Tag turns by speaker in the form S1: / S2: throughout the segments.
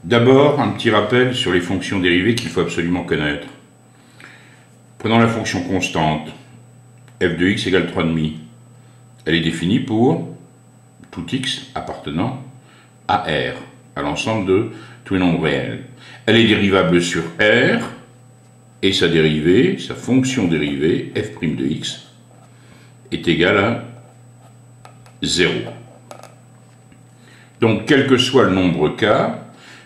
S1: D'abord, un petit rappel sur les fonctions dérivées qu'il faut absolument connaître. Prenons la fonction constante, f de x égale 3,5. Elle est définie pour tout x appartenant à R, à l'ensemble de tous les nombres réels. Elle est dérivable sur R, et sa dérivée, sa fonction dérivée, f' de x, est égale à 0. Donc, quel que soit le nombre k,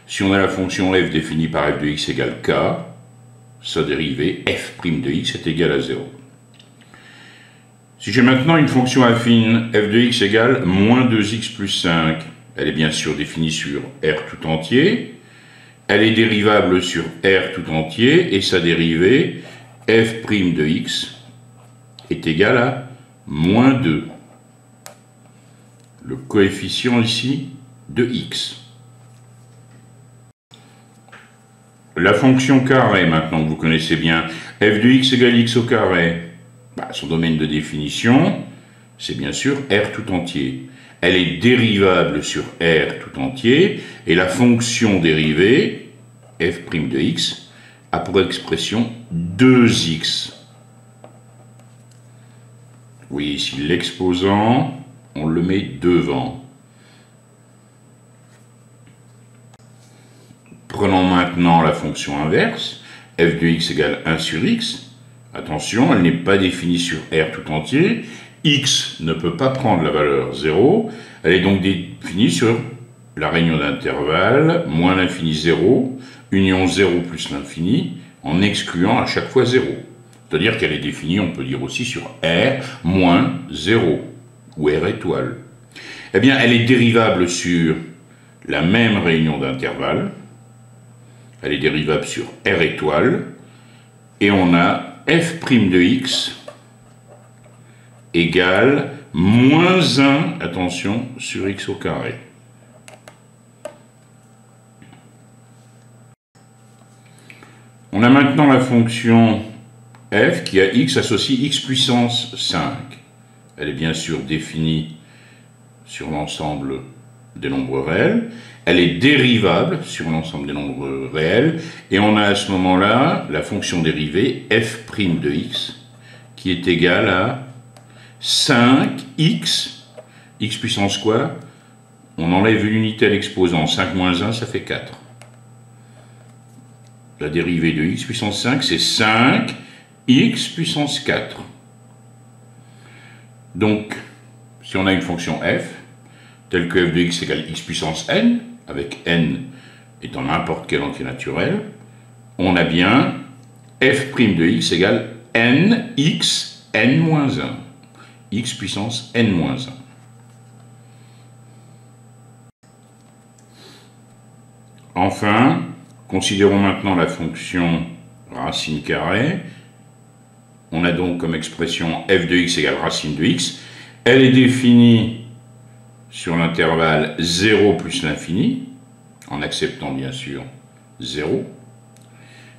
S1: si on a la fonction f définie par f de x égale k, sa dérivée f' de x est égale à 0. Si j'ai maintenant une fonction affine f de x égale moins 2x plus 5, elle est bien sûr définie sur R tout entier, elle est dérivable sur R tout entier, et sa dérivée f' de x est égale à moins 2. Le coefficient ici de x. La fonction carré, maintenant que vous connaissez bien, f de x égale x au carré, son domaine de définition, c'est bien sûr R tout entier. Elle est dérivable sur R tout entier, et la fonction dérivée, f' de x, a pour expression 2x. Vous voyez ici l'exposant, on le met devant. Prenons maintenant la fonction inverse, f de x égale 1 sur x. Attention, elle n'est pas définie sur R tout entier. X ne peut pas prendre la valeur 0. Elle est donc définie sur la réunion d'intervalle, moins l'infini 0, union 0 plus l'infini, en excluant à chaque fois 0. C'est-à-dire qu'elle est définie, on peut dire aussi, sur R moins 0, ou R étoile. Eh bien, elle est dérivable sur la même réunion d'intervalle. Elle est dérivable sur R étoile. Et on a f' de x égale moins 1, attention, sur x au carré. On a maintenant la fonction f qui a x associe x puissance 5. Elle est bien sûr définie sur l'ensemble des nombres réels. Elle est dérivable sur l'ensemble des nombres réels. Et on a à ce moment-là la fonction dérivée f' de x qui est égale à 5x, x puissance quoi? On enlève une unité à l'exposant, 5 moins 1, ça fait 4. La dérivée de x puissance 5, c'est 5x puissance 4. Donc, si on a une fonction f, telle que f de x égale x puissance n, avec n étant n'importe quel entier naturel, on a bien f' de x égale nx n-1, x puissance n-1. Enfin, considérons maintenant la fonction racine carrée. On a donc comme expression f de x égale racine de x. Elle est définie sur l'intervalle 0 plus l'infini, en acceptant bien sûr 0.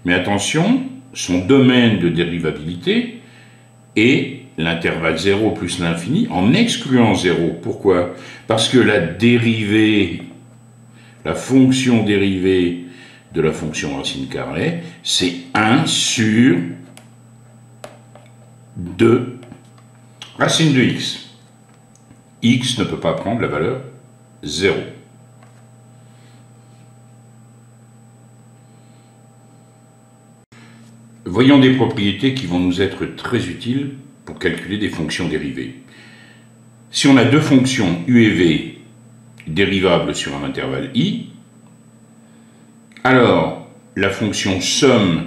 S1: Mais attention, son domaine de dérivabilité est l'intervalle 0 plus l'infini, en excluant 0. Pourquoi? Parce que la dérivée, la fonction dérivée de la fonction racine carrée, c'est 1 sur 2 racine de x. X ne peut pas prendre la valeur 0. Voyons des propriétés qui vont nous être très utiles pour calculer des fonctions dérivées. Si on a deux fonctions u et v dérivables sur un intervalle i, alors la fonction somme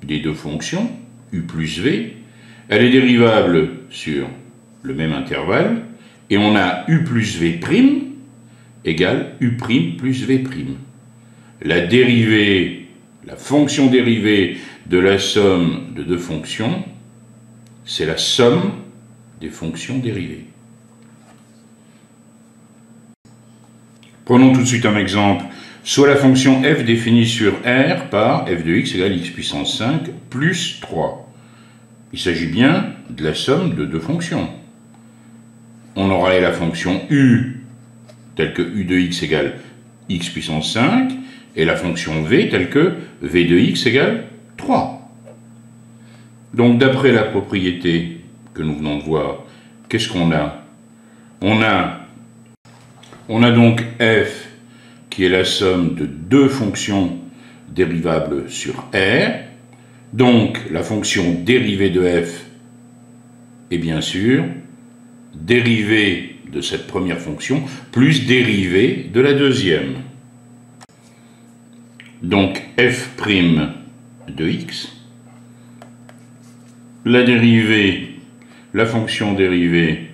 S1: des deux fonctions, u plus v, elle est dérivable sur le même intervalle, et on a u plus v' égale u' plus v'. La dérivée, la fonction dérivée de la somme de deux fonctions, c'est la somme des fonctions dérivées. Prenons tout de suite un exemple. Soit la fonction f définie sur R par f de x égale x puissance 5 plus 3. Il s'agit bien de la somme de deux fonctions. On aura la fonction u, telle que u de x égale x puissance 5, et la fonction v telle que v de x égale 3. Donc d'après la propriété que nous venons de voir, qu'est-ce qu'on a? On a donc f qui est la somme de deux fonctions dérivables sur R. Donc la fonction dérivée de f est bien sûr dérivée de cette première fonction plus dérivée de la deuxième. Donc f' de x, la fonction dérivée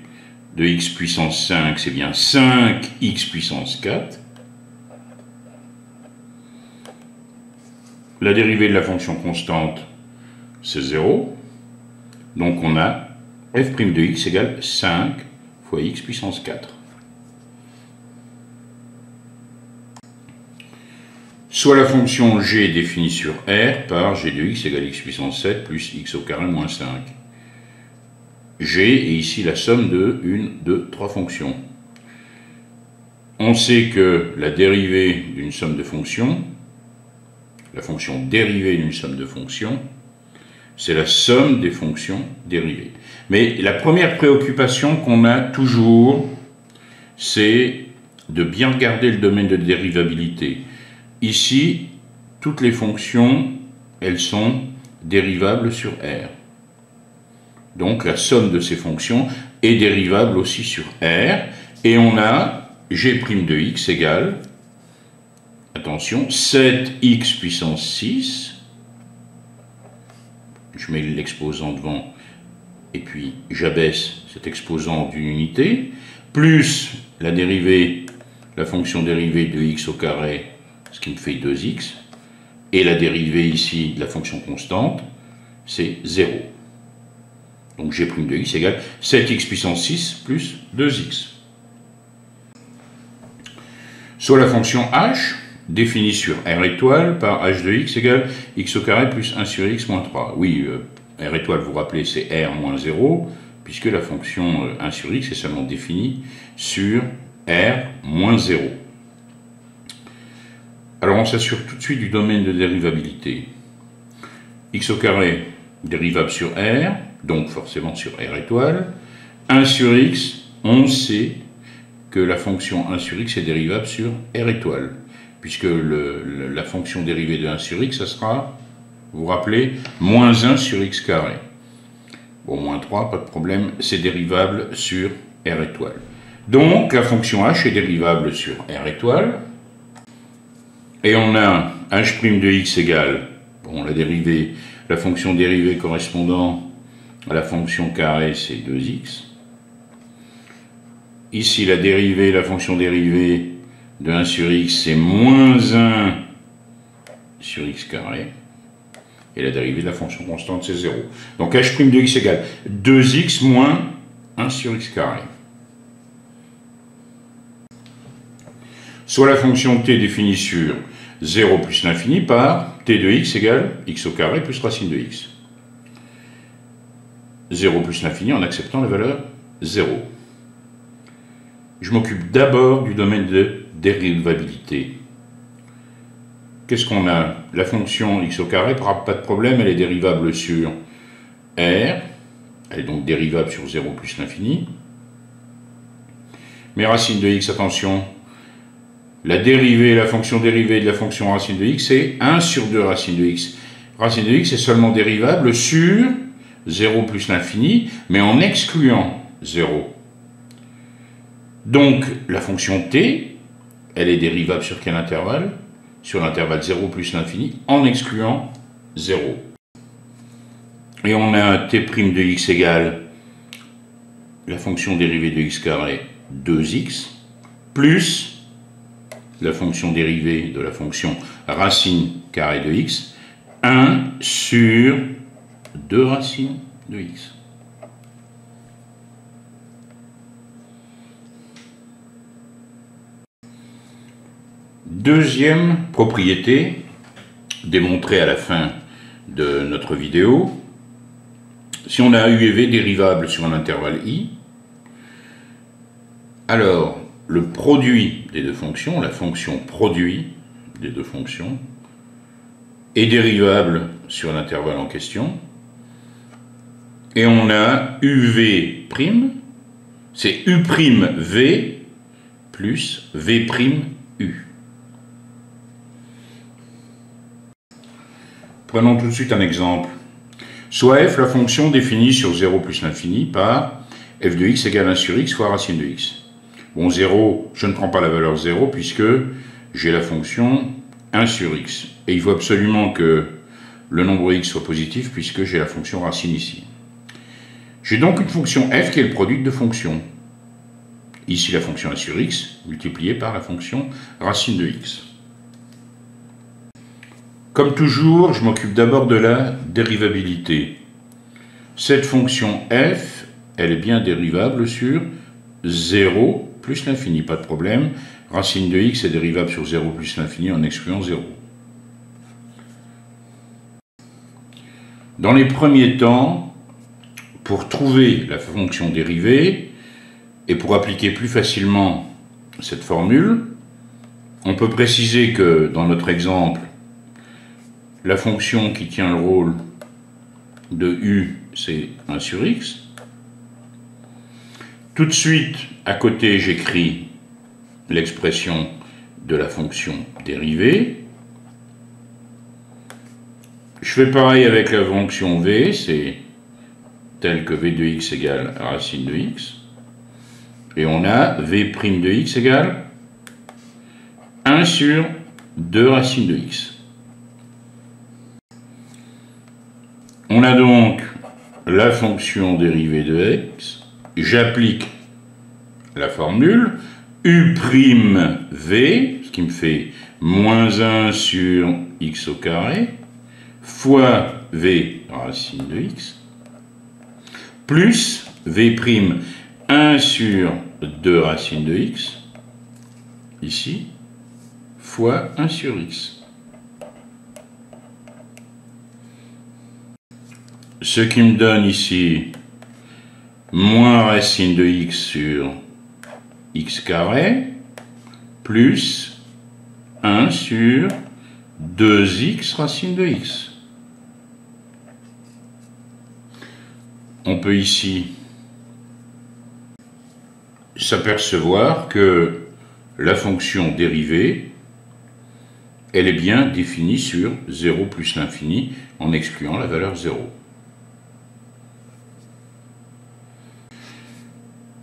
S1: de x puissance 5, c'est bien 5x puissance 4. La dérivée de la fonction constante, c'est 0. Donc on a f' de x égale 5 fois x puissance 4. Soit la fonction g est définie sur R par g de x égale x puissance 7 plus x au carré moins 5. G est ici la somme de 1, 2, 3 fonctions. On sait que la dérivée d'une somme de fonctions, la fonction dérivée d'une somme de fonctions, c'est la somme des fonctions dérivées. Mais la première préoccupation qu'on a toujours, c'est de bien regarder le domaine de dérivabilité. Ici, toutes les fonctions, elles sont dérivables sur R. Donc la somme de ces fonctions est dérivable aussi sur R. Et on a g' de x égale, attention, 7x puissance 6. Je mets l'exposant devant et puis j'abaisse cet exposant d'une unité, plus la dérivée, la fonction dérivée de x au carré, ce qui me fait 2x, et la dérivée ici de la fonction constante, c'est 0. Donc g' de x égale 7x puissance 6 plus 2x. Soit la fonction h, définie sur R étoile par h de x égale x au carré plus 1 sur x moins 3. Oui, R étoile, vous vous rappelez, c'est R moins 0, puisque la fonction 1 sur x est seulement définie sur R moins 0. Alors on s'assure tout de suite du domaine de dérivabilité. X au carré dérivable sur R, donc forcément sur R étoile. 1 sur x, on sait que la fonction 1 sur x est dérivable sur R étoile, puisque la fonction dérivée de 1 sur x, ça sera, vous vous rappelez, moins 1 sur x carré. Bon, moins 3, pas de problème, c'est dérivable sur R étoile. Donc la fonction h est dérivable sur R étoile, et on a h' de x égale, bon, la fonction dérivée correspondant à la fonction carré, c'est 2x. Ici, la fonction dérivée de 1 sur x, c'est moins 1 sur x carré. Et la dérivée de la fonction constante, c'est 0. Donc h' de x égale 2x moins 1 sur x carré. Soit la fonction t définie sur 0 plus l'infini par t de x égale x au carré plus racine de x. 0 plus l'infini en acceptant la valeur 0. Je m'occupe d'abord du domaine de dérivabilité. Qu'est-ce qu'on a? La fonction x au carré, pas de problème, elle est dérivable sur R, elle est donc dérivable sur 0 plus l'infini. Mais racine de x, attention, la fonction dérivée de la fonction racine de x, c'est 1 sur 2 racine de x. Racine de x est seulement dérivable sur 0 plus l'infini, mais en excluant 0. Donc, la fonction t, elle est dérivable sur quel intervalle? Sur l'intervalle 0 plus l'infini, en excluant 0. Et on a un t' de x égale la fonction dérivée de x carré 2x, plus la fonction dérivée de la fonction racine carré de x, 1 sur 2 racines de x. Deuxième propriété, démontrée à la fin de notre vidéo, si on a u et v dérivables sur un intervalle i, alors le produit des deux fonctions, la fonction produit des deux fonctions est dérivable sur l'intervalle en question. Et on a UV', c'est U'V plus V'U. Prenons tout de suite un exemple. Soit f, la fonction définie sur 0 plus l'infini par f de x égale 1 sur x fois racine de x. Bon, 0, je ne prends pas la valeur 0 puisque j'ai la fonction 1 sur x. Et il faut absolument que le nombre x soit positif puisque j'ai la fonction racine ici. J'ai donc une fonction f qui est le produit de deux fonctions. Ici la fonction 1 sur x multipliée par la fonction racine de x. Comme toujours, je m'occupe d'abord de la dérivabilité. Cette fonction f, elle est bien dérivable sur 0 plus l'infini, pas de problème. Racine de x est dérivable sur 0 plus l'infini en excluant 0. Dans les premiers temps, pour trouver la fonction dérivée et pour appliquer plus facilement cette formule, on peut préciser que dans notre exemple, la fonction qui tient le rôle de u, c'est 1 sur x. Tout de suite, à côté, j'écris l'expression de la fonction dérivée. Je fais pareil avec la fonction v, c'est tel que v de x égale racine de x. Et on a v' de x égale 1 sur 2 racines de x. On a donc la fonction dérivée de x, j'applique la formule U'V, ce qui me fait moins 1 sur x au carré, fois v racine de x, plus v' 1 sur 2 racines de x, ici, fois 1 sur x. Ce qui me donne ici moins racine de x sur x carré plus 1 sur 2x racine de x. On peut ici s'apercevoir que la fonction dérivée, elle est bien définie sur 0 plus l'infini en excluant la valeur 0.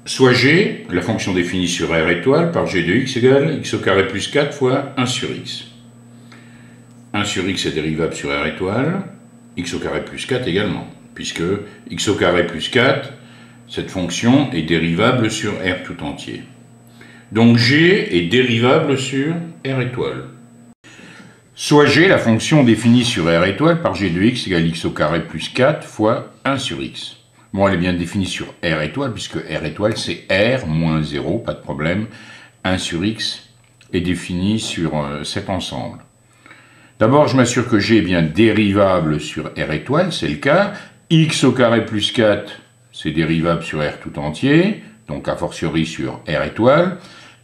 S1: Soit g, la fonction définie sur r étoile par g de x égale x au carré plus 4 fois 1 sur x. 1 sur x est dérivable sur r étoile, x au carré plus 4 également, puisque x au carré plus 4, cette fonction est dérivable sur r tout entier. Donc g est dérivable sur r étoile. Soit g, la fonction définie sur r étoile par g de x égale x au carré plus 4 fois 1 sur x. Bon, elle est bien définie sur r étoile, puisque r étoile, c'est r moins 0, pas de problème. 1 sur x est défini sur cet ensemble. D'abord, je m'assure que g est bien dérivable sur r étoile, c'est le cas. X au carré plus 4, c'est dérivable sur r tout entier, donc a fortiori sur r étoile.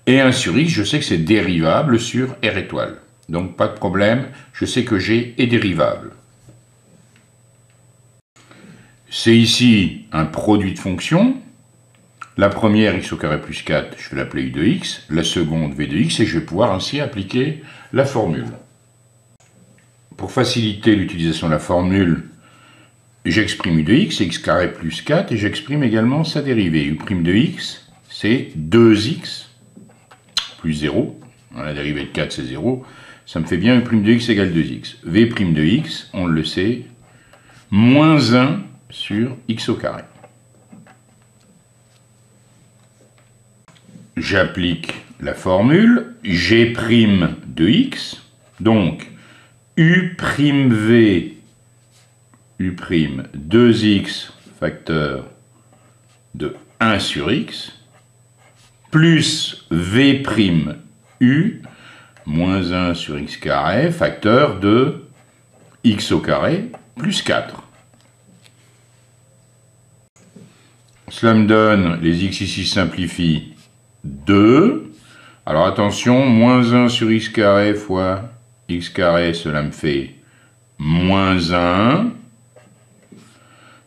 S1: Et 1 sur x, je sais que c'est dérivable sur r étoile. Donc, pas de problème, je sais que g est dérivable. C'est ici un produit de fonctions. La première, x au carré plus 4, je vais l'appeler u de x. La seconde, v de x, et je vais pouvoir ainsi appliquer la formule. Pour faciliter l'utilisation de la formule, j'exprime u de x, x carré plus 4, et j'exprime également sa dérivée. U' de x, c'est 2x plus 0. La dérivée de 4, c'est 0. Ça me fait bien u' de x égale 2x. V' de x, on le sait, moins 1 sur x au carré. J'applique la formule g' de x, donc u'v 2x facteur de 1 sur x plus v' u moins 1 sur x carré facteur de x au carré plus 4. Cela me donne, les x ici simplifient, 2. Alors attention, moins 1 sur x carré fois x carré, cela me fait moins 1.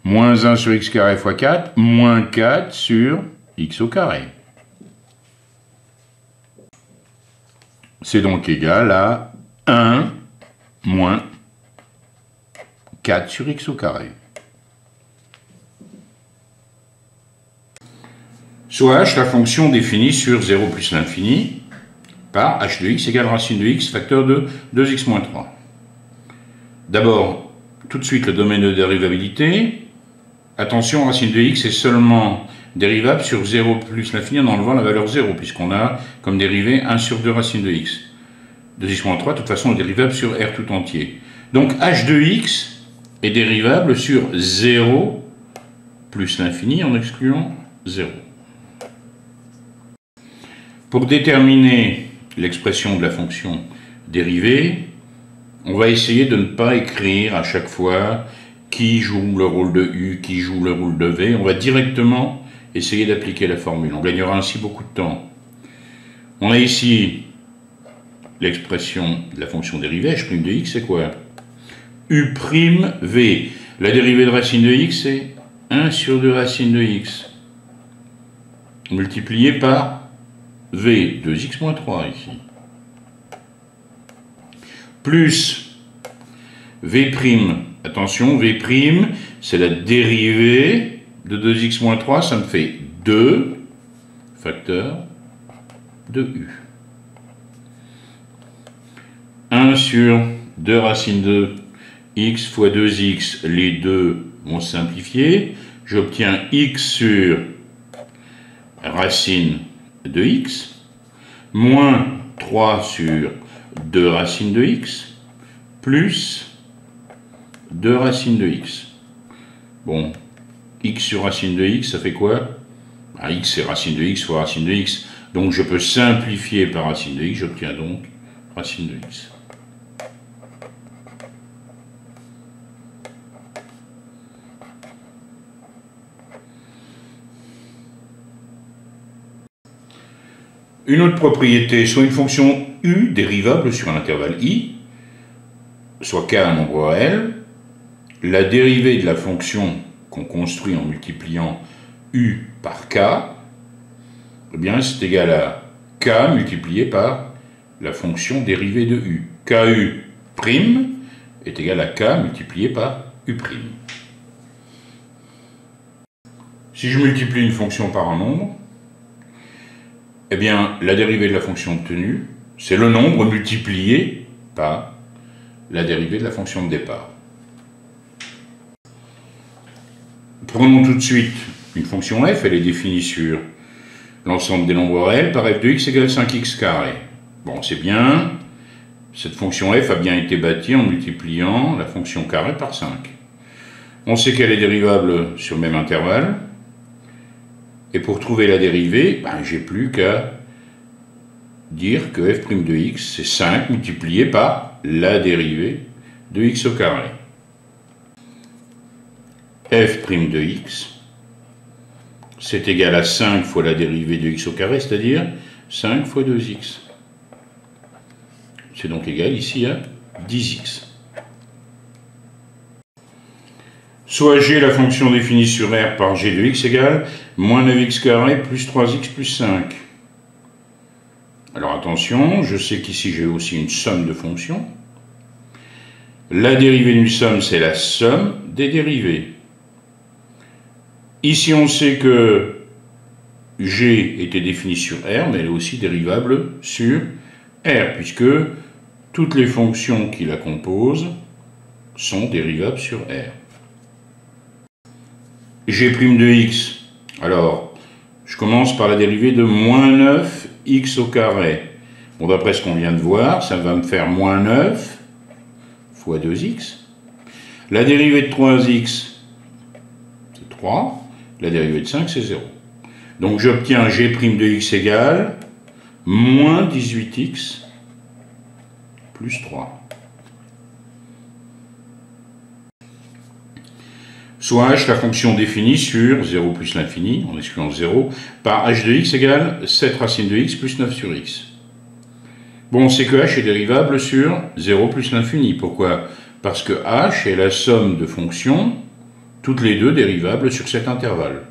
S1: Moins 1 sur x carré fois 4, moins 4 sur x au carré. C'est donc égal à 1 moins 4 sur x au carré. Soit h, la fonction définie sur 0 plus l'infini, par h de x égale racine de x facteur de 2x moins 3. D'abord, tout de suite le domaine de dérivabilité. Attention, racine de x est seulement dérivable sur 0 plus l'infini en enlevant la valeur 0, puisqu'on a comme dérivée 1 sur 2 racine de x. 2x moins 3, de toute façon, est dérivable sur R tout entier. Donc h de x est dérivable sur 0 plus l'infini en excluant 0. Pour déterminer l'expression de la fonction dérivée, on va essayer de ne pas écrire à chaque fois qui joue le rôle de U, qui joue le rôle de V. On va directement essayer d'appliquer la formule. On gagnera ainsi beaucoup de temps. On a ici l'expression de la fonction dérivée, h' de x, c'est quoi? U'(v). La dérivée de racine de x, c'est 1 sur 2 racine de x, multiplié par v, 2x moins 3 ici, plus v'. Attention, v', c'est la dérivée de 2x moins 3, ça me fait 2 facteur de u. 1 sur 2 racine de x fois 2x, les deux vont simplifier. J'obtiens x sur racine de x, moins 3 sur 2 racine de x, plus 2 racines de x. Bon, x sur racine de x, ça fait quoi? X c'est racine de x fois racine de x. Donc je peux simplifier par racine de x, j'obtiens donc racine de x. Une autre propriété, soit une fonction u dérivable sur un intervalle i, soit k un nombre réel, la dérivée de la fonction qu'on construit en multipliant u par k, eh bien c'est égal à k multiplié par la fonction dérivée de u. Ku' est égal à k multiplié par u'. Si je multiplie une fonction par un nombre, eh bien, la dérivée de la fonction obtenue, c'est le nombre multiplié par la dérivée de la fonction de départ. Prenons tout de suite une fonction f, elle est définie sur l'ensemble des nombres réels par f de x égale 5x carré. Bon, c'est bien, cette fonction f a bien été bâtie en multipliant la fonction carré par 5. On sait qu'elle est dérivable sur le même intervalle. Et pour trouver la dérivée, j'ai plus qu'à dire que f' de x, c'est 5 multiplié par la dérivée de x au carré. F' de x, c'est égal à 5 fois la dérivée de x au carré, c'est-à-dire 5 fois 2x. C'est donc égal ici à 10x. Soit g, la fonction définie sur R par g de x égale moins 9x carré plus 3x plus 5. Alors attention, je sais qu'ici j'ai aussi une somme de fonctions. La dérivée d'une somme, c'est la somme des dérivées. Ici, on sait que g était définie sur R, mais elle est aussi dérivable sur R, puisque toutes les fonctions qui la composent sont dérivables sur R. G' de x, alors, je commence par la dérivée de moins 9x au carré. Bon, d'après ce qu'on vient de voir, ça va me faire moins 9 fois 2x. La dérivée de 3x, c'est 3. La dérivée de 5, c'est 0. Donc j'obtiens g' de x égale moins 18x plus 3. Soit h, la fonction définie sur 0 plus l'infini, en excluant 0, par h de x égale 7 racine de x plus 9 sur x. Bon, c'est que h est dérivable sur 0 plus l'infini. Pourquoi? Parce que h est la somme de fonctions, toutes les deux dérivables sur cet intervalle.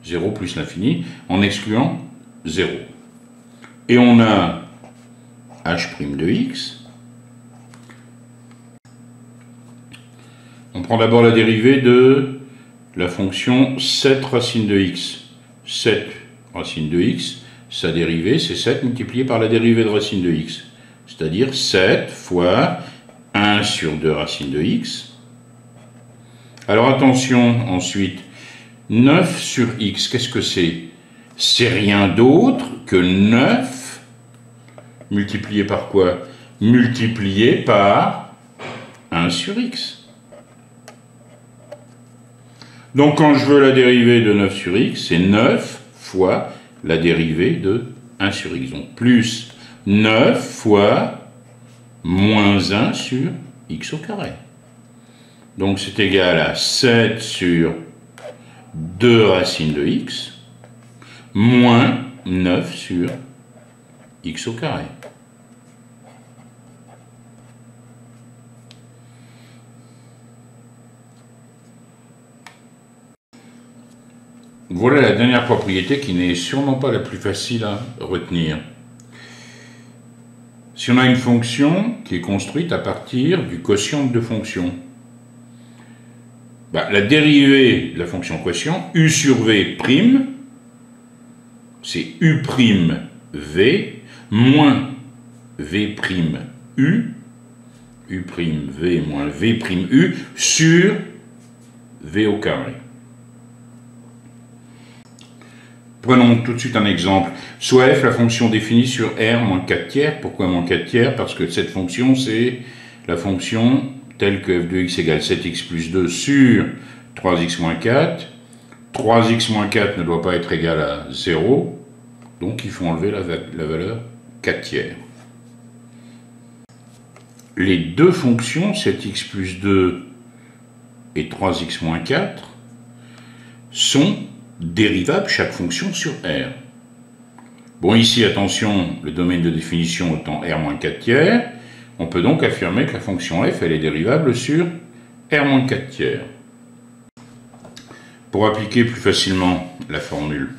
S1: 0 plus l'infini, en excluant 0. Et on a h' de x. On prend d'abord la dérivée de la fonction 7 racine de x. 7 racine de x, sa dérivée, c'est 7 multiplié par la dérivée de racine de x. C'est-à-dire 7 fois 1 sur 2 racine de x. Alors attention, ensuite, 9 sur x, qu'est-ce que c'est? C'est rien d'autre que 9 multiplié par quoi? Multiplié par 1 sur x. Donc quand je veux la dérivée de 9 sur x, c'est 9 fois la dérivée de 1 sur x. Donc plus 9 fois moins 1 sur x au carré. Donc c'est égal à 7 sur 2 racines de x moins 9 sur x au carré. Voilà la dernière propriété qui n'est sûrement pas la plus facile à retenir. Si on a une fonction qui est construite à partir du quotient de deux fonctions, la dérivée de la fonction quotient, u sur v prime, c'est u prime v moins v prime u prime v moins v prime u sur v au carré. Prenons tout de suite un exemple. Soit f, la fonction définie sur r moins 4 tiers. Pourquoi moins 4 tiers? Parce que cette fonction, c'est la fonction telle que f de x égale 7x plus 2 sur 3x moins 4. 3x moins 4 ne doit pas être égal à 0. Donc il faut enlever la valeur 4 tiers. Les deux fonctions, 7x plus 2 et 3x moins 4, sont dérivables chaque fonction sur R. Bon, ici, attention, le domaine de définition étant R moins 4 tiers, on peut donc affirmer que la fonction f, elle est dérivable sur R moins 4 tiers. Pour appliquer plus facilement la formule,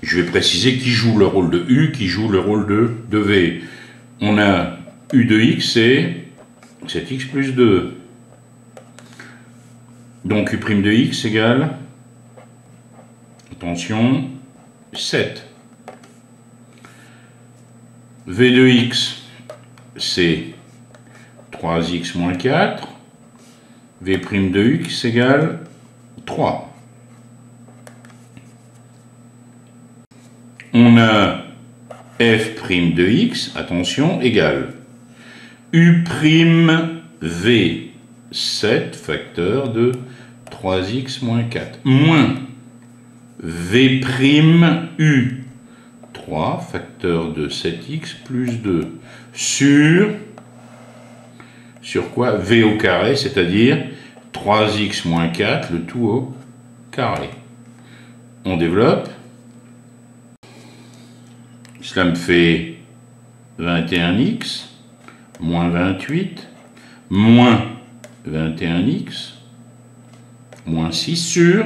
S1: je vais préciser qui joue le rôle de u, qui joue le rôle de v. On a u de x, c'est 7x plus 2. Donc u' de x égale, attention, 7. V de x, c'est 3x moins 4. V' de x égale 3. On a f' de x, attention, égale u' v, 7 facteur de 3x moins 4, moins v' u, 3 facteur de 7x plus 2, sur quoi? V au carré, c'est-à-dire 3x moins 4, le tout au carré. On développe. Cela me fait 21x, moins 28, moins 21x, moins 6 sur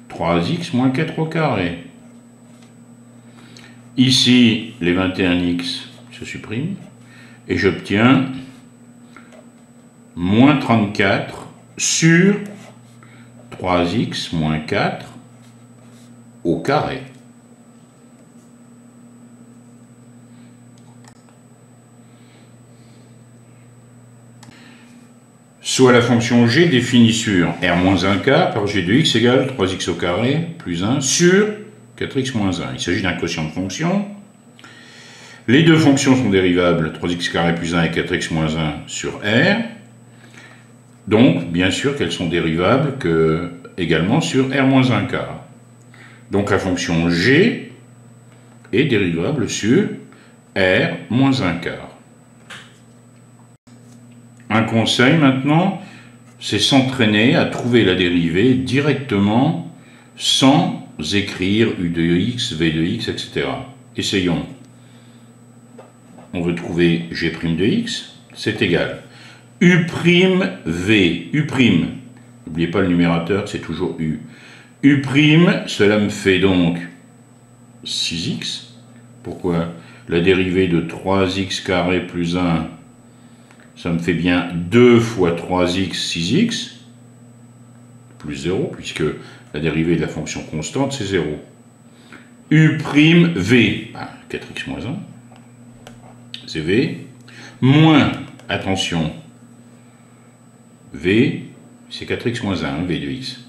S1: 3x moins 4 au carré. Ici, les 21x se suppriment, et j'obtiens moins 34 sur 3x moins 4 au carré. Soit la fonction g définie sur r-1k par g de x égale 3x au carré plus 1 sur 4x moins 1. Il s'agit d'un quotient de fonction. Les deux fonctions sont dérivables, 3x carré plus 1 et 4x moins 1 sur r. Donc, bien sûr qu'elles sont dérivables également sur r-1k. Donc la fonction g est dérivable sur r-1k. Un conseil maintenant, c'est s'entraîner à trouver la dérivée directement sans écrire u de x, v de x, etc. Essayons. on veut trouver g' de x, c'est égal u'v, u', n'oubliez pas le numérateur, c'est toujours u. U', cela me fait donc 6x. Pourquoi? La dérivée de 3x carré plus 1, ça me fait bien 2 fois 3x, 6x, plus 0, puisque la dérivée de la fonction constante, c'est 0. U'v, 4x moins 1, c'est v, moins, attention, v, c'est 4x moins 1, v de x.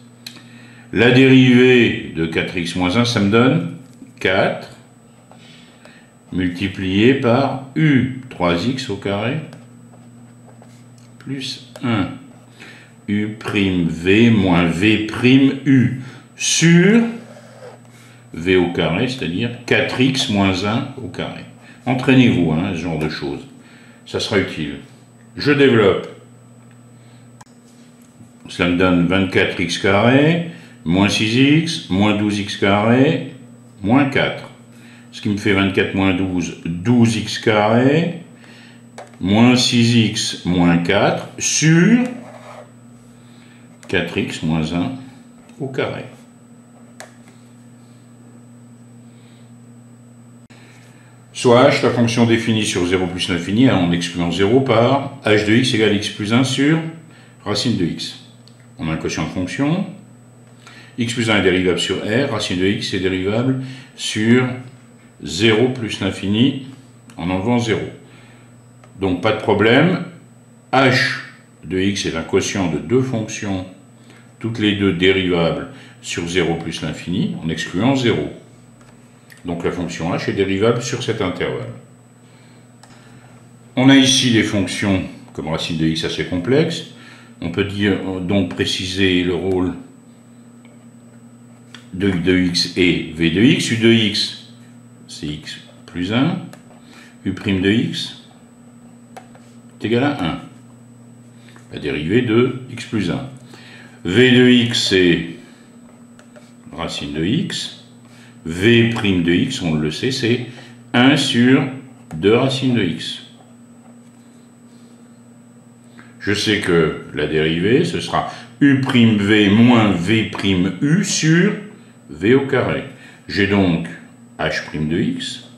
S1: La dérivée de 4x moins 1, ça me donne 4 multiplié par u, 3x au carré, plus 1, u'v moins v'u, sur v au carré, c'est-à-dire 4x moins 1 au carré. Entraînez-vous, ce genre de choses. Ça sera utile. Je développe. Cela me donne 24x carré, moins 6x, moins 12x carré, moins 4. Ce qui me fait 24 moins 12, 12x carré, moins 6x, moins 4, sur 4x moins 1 au carré. Soit h, la fonction définie sur 0 plus l'infini, en excluant 0 par h de x égale x plus 1 sur racine de x. On a un quotient de fonction. X plus 1 est dérivable sur R, racine de x est dérivable sur 0 plus l'infini en enlevant 0. Donc pas de problème. H de x est un quotient de deux fonctions, toutes les deux dérivables sur 0 plus l'infini en excluant 0. Donc la fonction h est dérivable sur cet intervalle. On a ici des fonctions comme racine de x assez complexes. On peut donc préciser le rôle de u de x et v de x. U de x, c'est x plus 1. U' de x est égal à 1. La dérivée de x plus 1. V de x, c'est racine de x. V' de x, on le sait, c'est 1 sur 2 racines de x. Je sais que la dérivée, ce sera u'v moins v'u sur v au carré. J'ai donc h' de x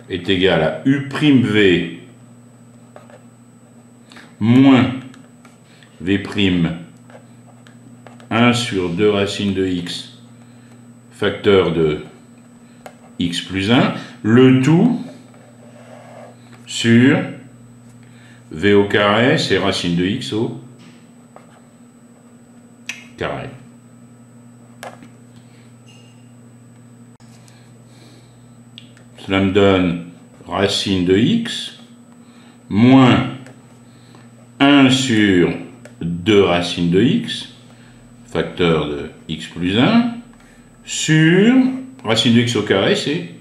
S1: est égal à u'v moins v', 1 sur 2 racines de x, facteur de x plus 1, le tout sur v au carré, c'est racine de x au carré. Cela me donne racine de x moins 1 sur 2 racines de x, facteur de x plus 1, sur racine de x au carré, c'est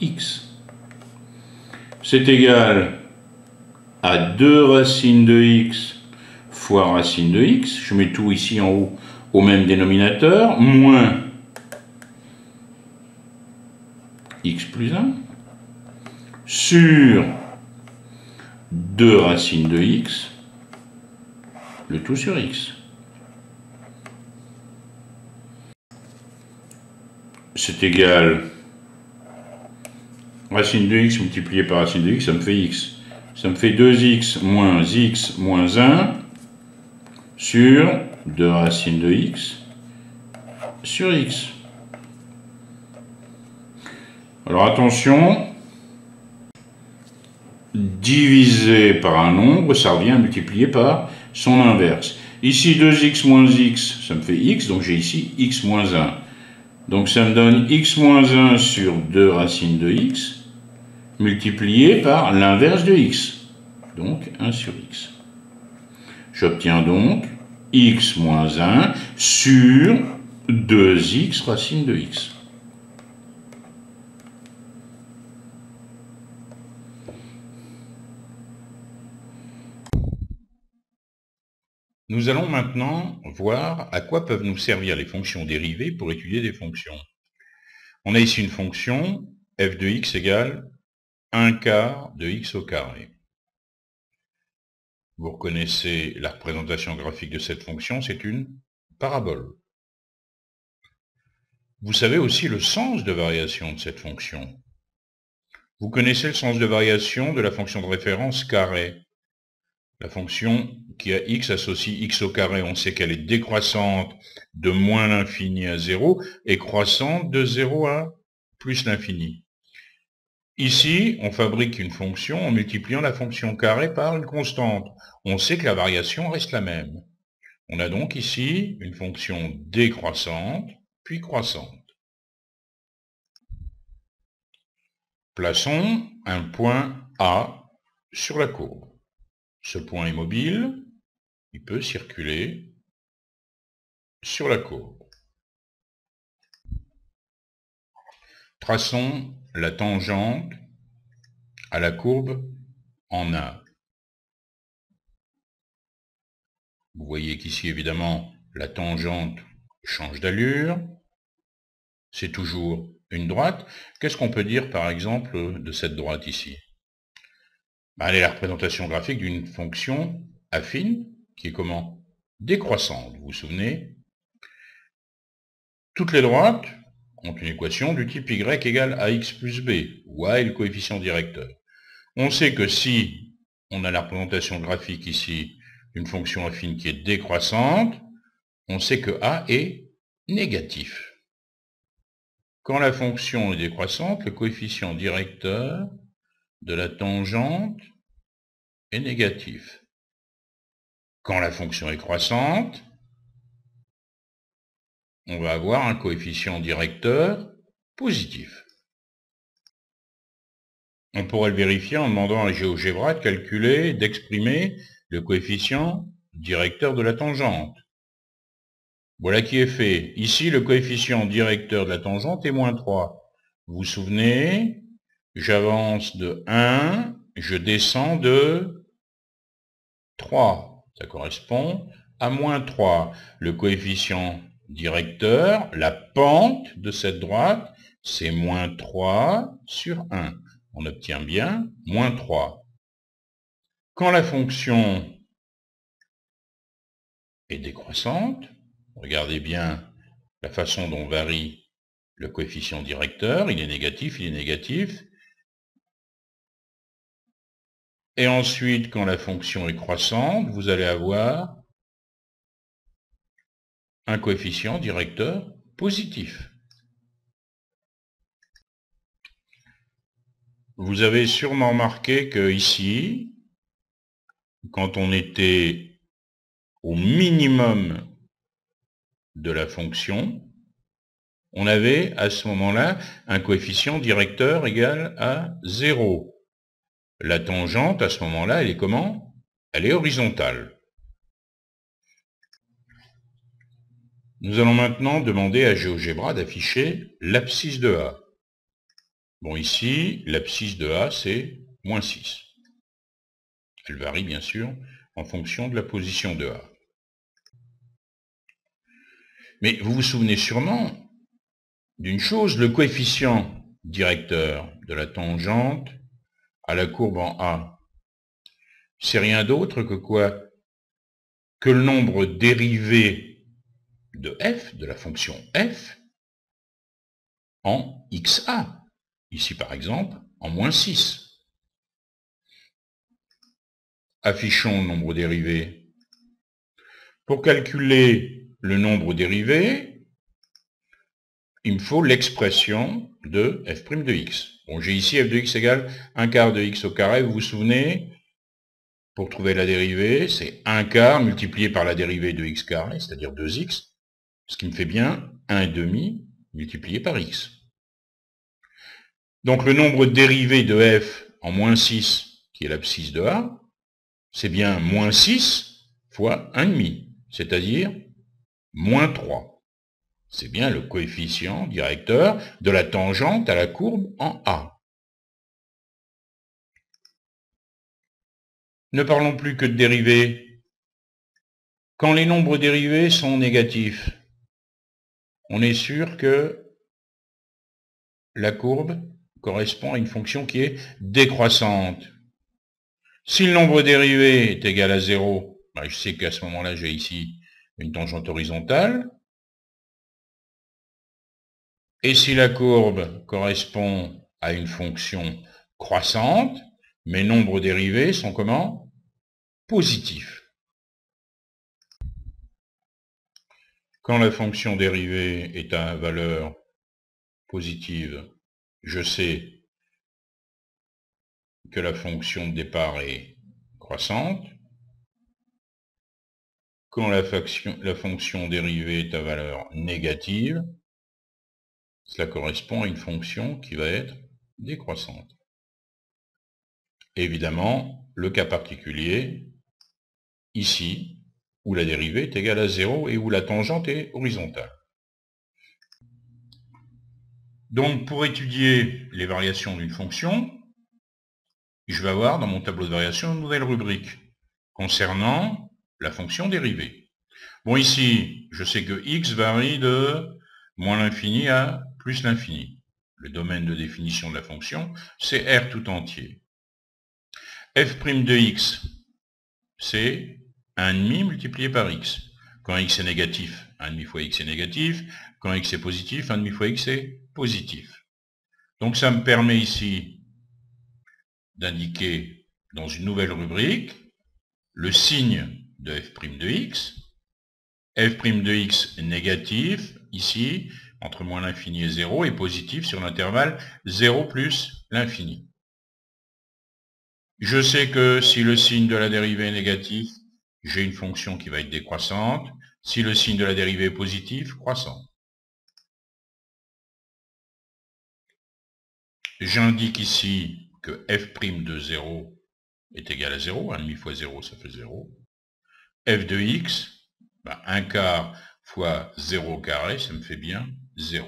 S1: x. C'est égal à 2 racines de x fois racine de x, je mets tout ici en haut au même dénominateur, moins x plus 1, sur 2 racines de x, le tout sur x. C'est égal racine de x multiplié par racine de x, ça me fait x. Ça me fait 2x moins 1 sur 2 racines de x sur x. Alors attention, diviser par un nombre, ça revient à multiplier par son inverse. Ici 2x moins x, ça me fait x, donc j'ai ici x moins 1. Donc ça me donne x moins 1 sur 2 racines de x, multiplié par l'inverse de x, donc 1 sur x. J'obtiens donc x moins 1 sur 2x racine de x. Nous allons maintenant voir à quoi peuvent nous servir les fonctions dérivées pour étudier des fonctions. On a ici une fonction f de x égale 1 quart de x au carré. Vous reconnaissez la représentation graphique de cette fonction, c'est une parabole. Vous savez aussi le sens de variation de cette fonction. Vous connaissez le sens de variation de la fonction de référence carré. La fonction qui a x associe x au carré, on sait qu'elle est décroissante de moins l'infini à 0 et croissante de 0 à plus l'infini. Ici, on fabrique une fonction en multipliant la fonction carré par une constante. On sait que la variation reste la même. On a donc ici une fonction décroissante, puis croissante. Plaçons un point A sur la courbe. Ce point est mobile, il peut circuler sur la courbe. Traçons la tangente à la courbe en A. Vous voyez qu'ici, évidemment, la tangente change d'allure. C'est toujours une droite. Qu'est-ce qu'on peut dire, par exemple, de cette droite ici? Elle est la représentation graphique d'une fonction affine, qui est comment? Décroissante, vous vous souvenez? Toutes les droites ont une équation du type y égale ax plus b, où a est le coefficient directeur. On sait que si on a la représentation graphique ici d'une fonction affine qui est décroissante, on sait que a est négatif. Quand la fonction est décroissante, le coefficient directeur de la tangente est négatif. Quand la fonction est croissante, on va avoir un coefficient directeur positif. On pourrait le vérifier en demandant à GeoGebra de calculer, d'exprimer le coefficient directeur de la tangente. Voilà qui est fait. Ici, le coefficient directeur de la tangente est moins 3. Vous vous souvenez, j'avance de 1, je descends de 3. Ça correspond à moins 3. Le coefficient directeur, la pente de cette droite, c'est moins 3 sur 1. On obtient bien moins 3. Quand la fonction est décroissante, regardez bien la façon dont varie le coefficient directeur, il est négatif, il est négatif. Et ensuite, quand la fonction est croissante, vous allez avoir un coefficient directeur positif. Vous avez sûrement remarqué que ici, quand on était au minimum de la fonction, on avait à ce moment-là un coefficient directeur égal à 0. La tangente, à ce moment-là, elle est comment? Elle est horizontale. Nous allons maintenant demander à GeoGebra d'afficher l'abscisse de A. Bon, ici, l'abscisse de A, c'est moins 6. Elle varie, bien sûr, en fonction de la position de A. Mais vous vous souvenez sûrement d'une chose, le coefficient directeur de la tangente à la courbe en A, c'est rien d'autre que quoi? Que le nombre dérivé de f, de la fonction f, en xa. Ici, par exemple, en moins 6. Affichons le nombre dérivé. Pour calculer le nombre dérivé, il me faut l'expression de f' de x. Bon, j'ai ici f de x égale 1 quart de x au carré, vous vous souvenez? Pour trouver la dérivée, c'est 1 quart multiplié par la dérivée de x carré, c'est-à-dire 2x, ce qui me fait bien 1,5 multiplié par x. Donc le nombre dérivé de f en moins 6, qui est l'abscisse de A, c'est bien moins 6 fois 1,5, c'est-à-dire moins 3. C'est bien le coefficient directeur de la tangente à la courbe en A. Ne parlons plus que de dérivées. Quand les nombres dérivés sont négatifs, on est sûr que la courbe correspond à une fonction qui est décroissante. Si le nombre dérivé est égal à 0, je sais qu'à ce moment-là, j'ai ici une tangente horizontale. Et si la courbe correspond à une fonction croissante, mes nombres dérivés sont comment? Positifs. Quand la fonction dérivée est à valeur positive, je sais que la fonction de départ est croissante. Quand la fonction dérivée est à valeur négative, cela correspond à une fonction qui va être décroissante. Évidemment, le cas particulier, ici, où la dérivée est égale à 0 et où la tangente est horizontale. Donc, pour étudier les variations d'une fonction, je vais avoir dans mon tableau de variation une nouvelle rubrique concernant la fonction dérivée. Bon, ici, je sais que x varie de moins l'infini à plus l'infini. Le domaine de définition de la fonction, c'est R tout entier. f' de x, c'est 1,5 multiplié par x. Quand x est négatif, 1,5 fois x est négatif. Quand x est positif, 1,5 fois x est positif. Donc ça me permet ici d'indiquer dans une nouvelle rubrique le signe de f' de x. f' de x est négatif, ici, entre moins l'infini et 0, et positif sur l'intervalle 0 plus l'infini. Je sais que si le signe de la dérivée est négatif, j'ai une fonction qui va être décroissante. Si le signe de la dérivée est positif, croissante. J'indique ici que f' de 0 est égal à 0. 1,5 fois 0, ça fait 0. f de x, 1 quart fois 0 carré, ça me fait bien 0.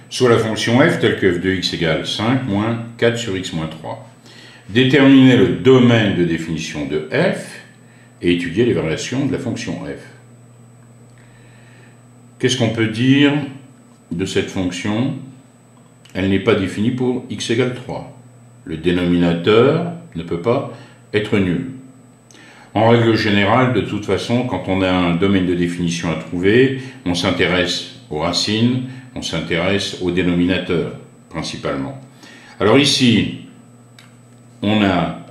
S1: Soit la fonction f telle que f de x égale 5 moins 4 sur x moins 3. Déterminer le domaine de définition de f et étudier les variations de la fonction f. Qu'est-ce qu'on peut dire de cette fonction? Elle n'est pas définie pour x égale 3. Le dénominateur ne peut pas être nul. En règle générale, de toute façon, quand on a un domaine de définition à trouver, on s'intéresse aux racines, on s'intéresse au dénominateur, principalement. Alors ici, on a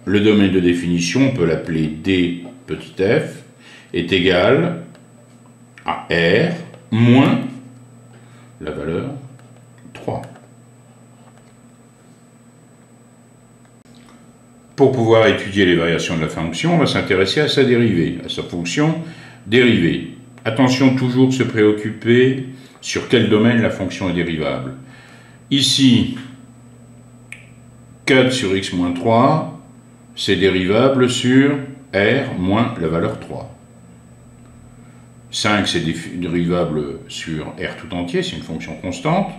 S1: le domaine de définition, on peut l'appeler d petit f, est égal à r moins la valeur 3. Pour pouvoir étudier les variations de la fonction, on va s'intéresser à sa dérivée, à sa fonction dérivée. Attention, toujours se préoccuper sur quel domaine la fonction est dérivable. Ici, 4 sur x moins 3, c'est dérivable sur r moins la valeur 3. 5, c'est dérivable sur r tout entier, c'est une fonction constante.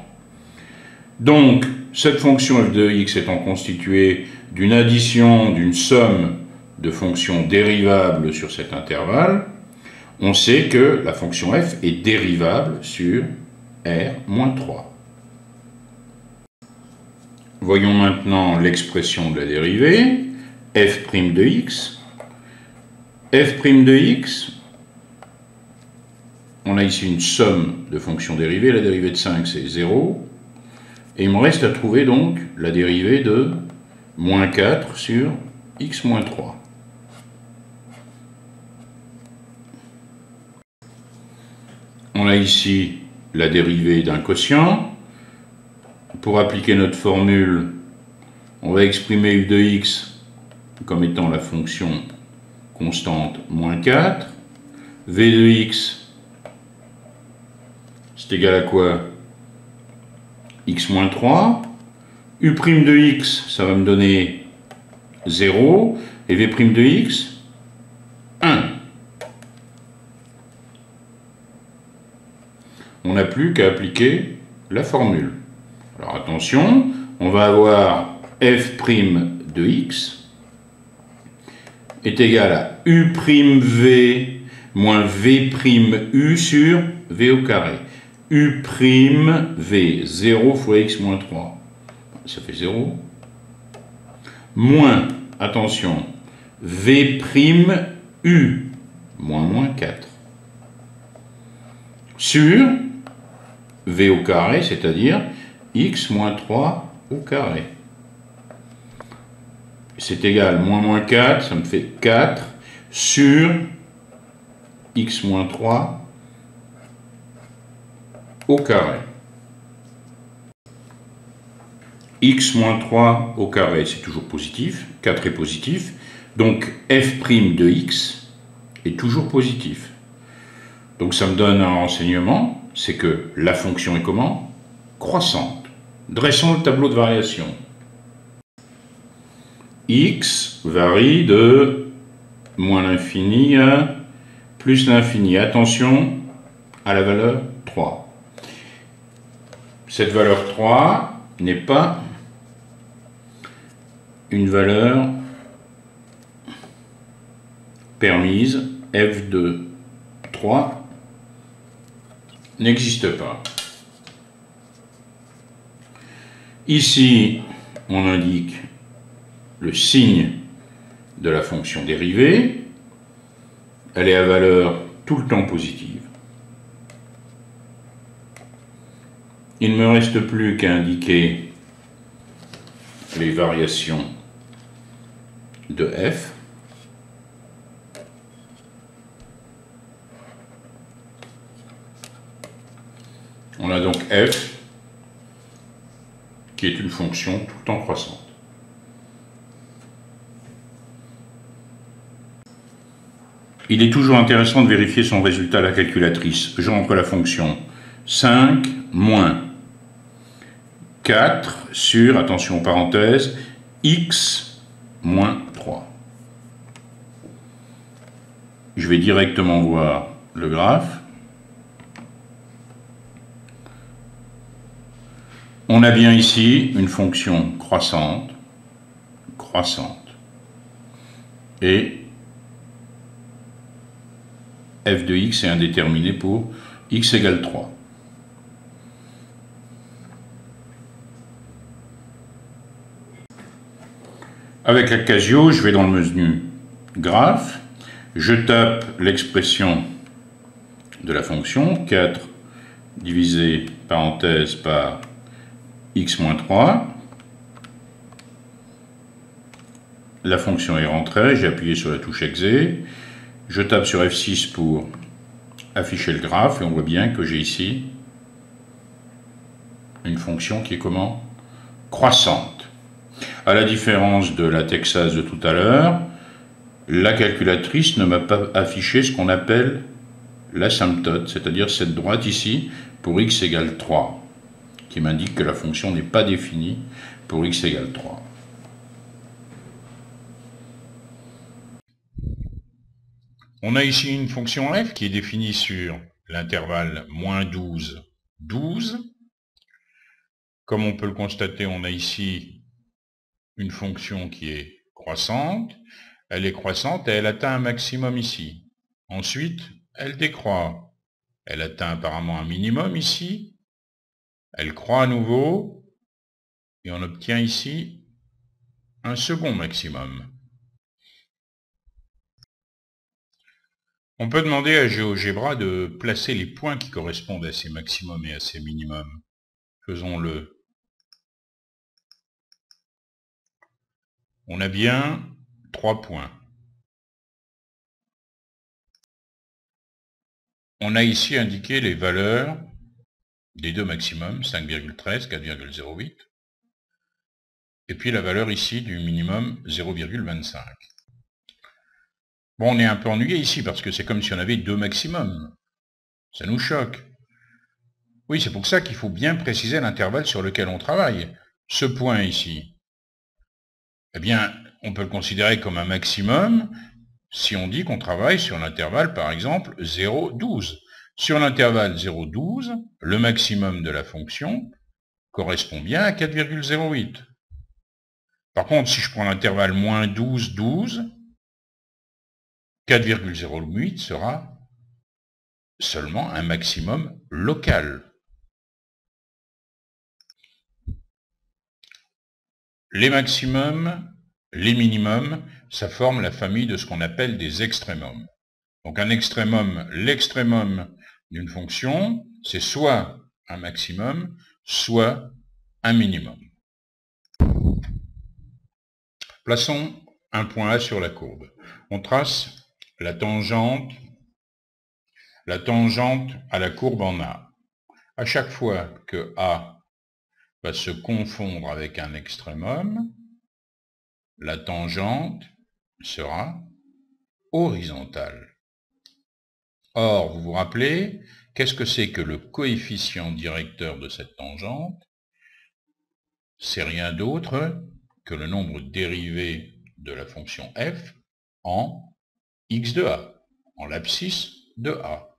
S1: Donc, cette fonction f de x étant constituée d'une addition, d'une somme de fonctions dérivables sur cet intervalle, on sait que la fonction f est dérivable sur r moins 3. Voyons maintenant l'expression de la dérivée, f' de x. f' de x, on a ici une somme de fonctions dérivées, la dérivée de 5 c'est 0, et il me reste à trouver donc la dérivée de moins 4 sur x moins 3. On a ici la dérivée d'un quotient. Pour appliquer notre formule, on va exprimer u de x comme étant la fonction constante moins 4. v de x, c'est égal à quoi? X moins 3. U' de x, ça va me donner 0. Et v' de x, 1. On n'a plus qu'à appliquer la formule. Alors attention, on va avoir f' de x est égal à u'v moins V'(U) sur V au carré. U'(V), 0 fois x moins 3. Ça fait 0. Moins, attention, V'(U), moins 4. Sur V au carré, c'est-à-dire x moins 3 au carré. C'est égal, moins 4, ça me fait 4 sur x moins 3 au carré. X moins 3 au carré, c'est toujours positif, 4 est positif, donc f' de x est toujours positif. Donc ça me donne un renseignement, c'est que la fonction est comment? Croissante. Dressons le tableau de variation. X varie de moins l'infini à plus l'infini. Attention à la valeur 3. Cette valeur 3 n'est pas une valeur permise. F de 3 n'existe pas. Ici, on indique le signe de la fonction dérivée. Elle est à valeur tout le temps positive. Il ne me reste plus qu'à indiquer les variations de f. On a donc f qui est une fonction tout le temps croissante. Il est toujours intéressant de vérifier son résultat à la calculatrice. Je rentre la fonction 5 moins 4 sur, attention aux parenthèses, x moins 3. Je vais directement voir le graphe. On a bien ici une fonction croissante, et f de x est indéterminé pour x égale 3. Avec la Casio, je vais dans le menu graphe, je tape l'expression de la fonction, 4 divisé parenthèse par x moins 3. La fonction est rentrée, j'ai appuyé sur la touche exe. Je tape sur F6 pour afficher le graphe et on voit bien que j'ai ici une fonction qui est comment? Croissante. À la différence de la Texas de tout à l'heure, la calculatrice ne m'a pas affiché ce qu'on appelle l'asymptote, c'est-à-dire cette droite ici pour x égale 3, qui m'indique que la fonction n'est pas définie pour x égale 3. On a ici une fonction f qui est définie sur l'intervalle moins 12, 12. Comme on peut le constater, on a ici une fonction qui est croissante. Elle est croissante et elle atteint un maximum ici. Ensuite, elle décroît. Elle atteint apparemment un minimum ici. Elle croît à nouveau. Et on obtient ici un second maximum. On peut demander à GeoGebra de placer les points qui correspondent à ces maximums et à ces minimums. Faisons-le. On a bien 3 points. On a ici indiqué les valeurs des deux maximums, 5,13, 4,08, et puis la valeur ici du minimum, 0,25. Bon, on est un peu ennuyé ici, parce que c'est comme si on avait deux maximums. Ça nous choque. Oui, c'est pour ça qu'il faut bien préciser l'intervalle sur lequel on travaille. Ce point ici, eh bien, on peut le considérer comme un maximum si on dit qu'on travaille sur l'intervalle, par exemple, 0,12. Sur l'intervalle 0,12, le maximum de la fonction correspond bien à 4,08. Par contre, si je prends l'intervalle moins 12, 12, 4,08 sera seulement un maximum local. Les maximums, les minimums, ça forme la famille de ce qu'on appelle des extrémums. Donc un extrémum, l'extrémum d'une fonction, c'est soit un maximum, soit un minimum. Plaçons un point A sur la courbe. On trace la tangente à la courbe en A. À chaque fois que A va se confondre avec un extrémum, la tangente sera horizontale. Or, vous vous rappelez, qu'est-ce que c'est que le coefficient directeur de cette tangente? C'est rien d'autre que le nombre dérivé de la fonction f en x de a, en l'abscisse de a.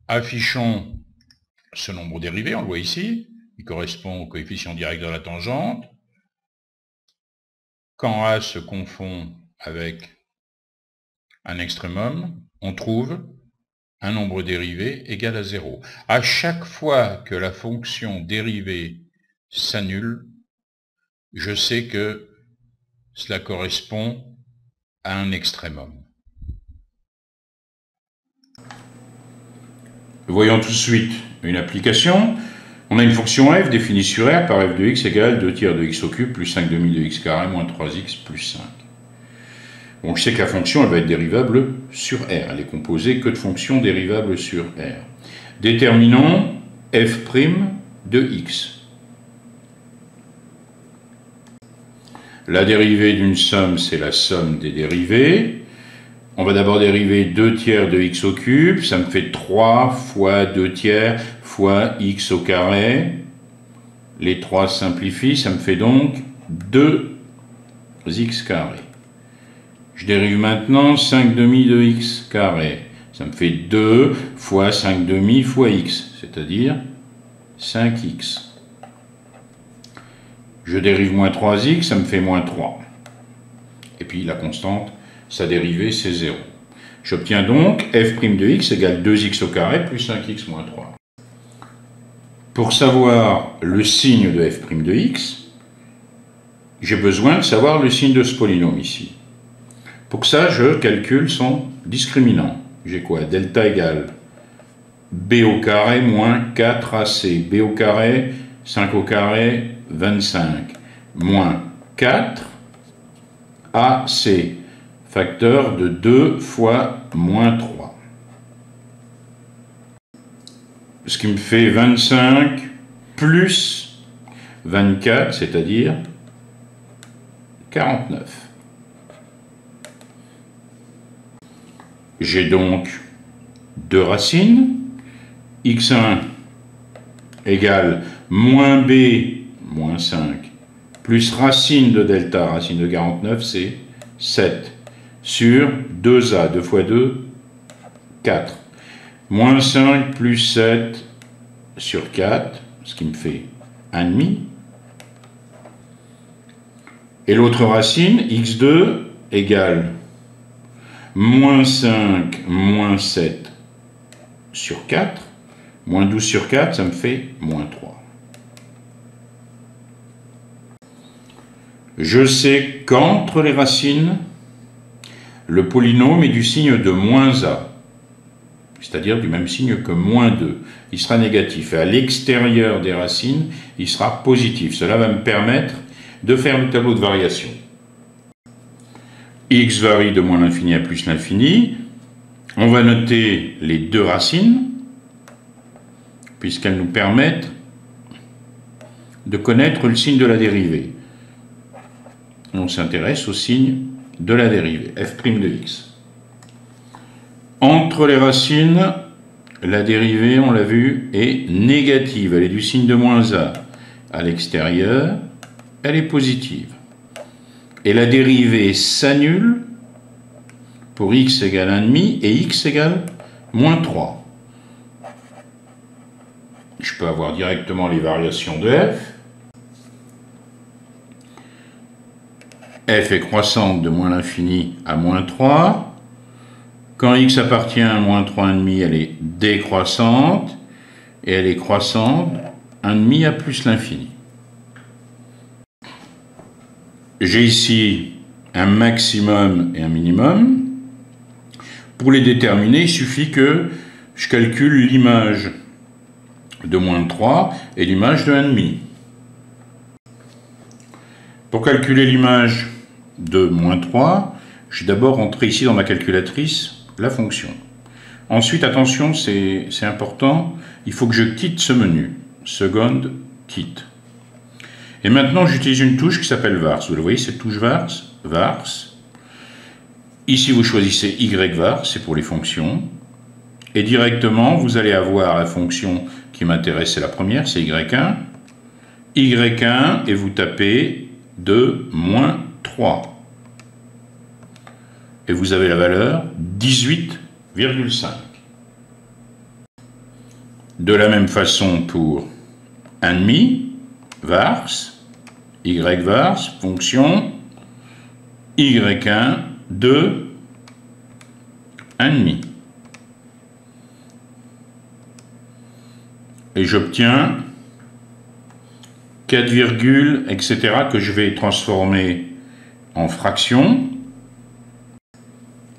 S1: Affichons ce nombre dérivé, on le voit ici, il correspond au coefficient direct de la tangente. Quand a se confond avec un extrémum, on trouve un nombre dérivé égal à 0. À chaque fois que la fonction dérivée s'annule, je sais que cela correspond à un extrémum. Voyons tout de suite une application. On a une fonction f définie sur R par f de x égale 2 tiers de x au cube plus 5 demi de x carré moins 3x plus 5. Bon, je sais que la fonction elle va être dérivable sur R. Elle est composée que de fonctions dérivables sur R. Déterminons f' de x. La dérivée d'une somme, c'est la somme des dérivées. On va d'abord dériver 2 tiers de x au cube. Ça me fait 3 fois 2 tiers fois x au carré. Les 3 simplifient. Ça me fait donc 2x carré. Je dérive maintenant 5 demi de x carré. Ça me fait 2 fois 5 demi fois x, c'est-à-dire 5x. Je dérive moins 3x, ça me fait moins 3. Et puis la constante, sa dérivée, c'est 0. J'obtiens donc f' de x égale 2x au carré plus 5x moins 3. Pour savoir le signe de f' de x, j'ai besoin de savoir le signe de ce polynôme ici. Pour ça, je calcule son discriminant. J'ai quoi? Delta égale b au carré moins 4ac. b au carré, 5 au carré, 25. Moins 4 ac. Facteur de 2 fois moins 3. Ce qui me fait 25 plus 24, c'est-à-dire 49. J'ai donc deux racines. x1 égale moins b, moins 5, plus racine de delta, racine de 49, c'est 7. Sur 2a, 2 fois 2, 4. Moins 5 plus 7 sur 4, ce qui me fait 1,5. Et l'autre racine, x2, égale moins 5 moins 7 sur 4. Moins 12 sur 4, ça me fait moins 3. Je sais qu'entre les racines, le polynôme est du signe de moins a, c'est-à-dire du même signe que moins 2. Il sera négatif. Et à l'extérieur des racines, il sera positif. Cela va me permettre de faire le tableau de variation. X varie de moins l'infini à plus l'infini. On va noter les deux racines, puisqu'elles nous permettent de connaître le signe de la dérivée. On s'intéresse au signe de la dérivée, f' de x. Entre les racines, la dérivée, on l'a vu, est négative. Elle est du signe de moins a. À l'extérieur, elle est positive. Et la dérivée s'annule pour x égale 1,5 et x égale moins 3. Je peux avoir directement les variations de f. F est croissante de moins l'infini à moins 3. Quand x appartient à moins 3,5, elle est décroissante, et elle est croissante, 1,5 à plus l'infini. J'ai ici un maximum et un minimum. Pour les déterminer, il suffit que je calcule l'image de moins 3 et l'image de 1,5. Pour calculer l'image de moins 3, je vais d'abord entrer ici dans ma calculatrice la fonction. Ensuite, attention, c'est important, il faut que je quitte ce menu. Second, quitte. Et maintenant, j'utilise une touche qui s'appelle vars. Vous le voyez, cette touche vars. Ici, vous choisissez yvars, c'est pour les fonctions. Et directement, vous allez avoir la fonction qui m'intéresse, c'est la première, c'est y1. y1, et vous tapez de moins 3. Et vous avez la valeur 18,5. De la même façon pour 1,5, vars, yvars, fonction, y1 de 1,5. Et j'obtiens 4 virgules, etc., que je vais transformer en fractions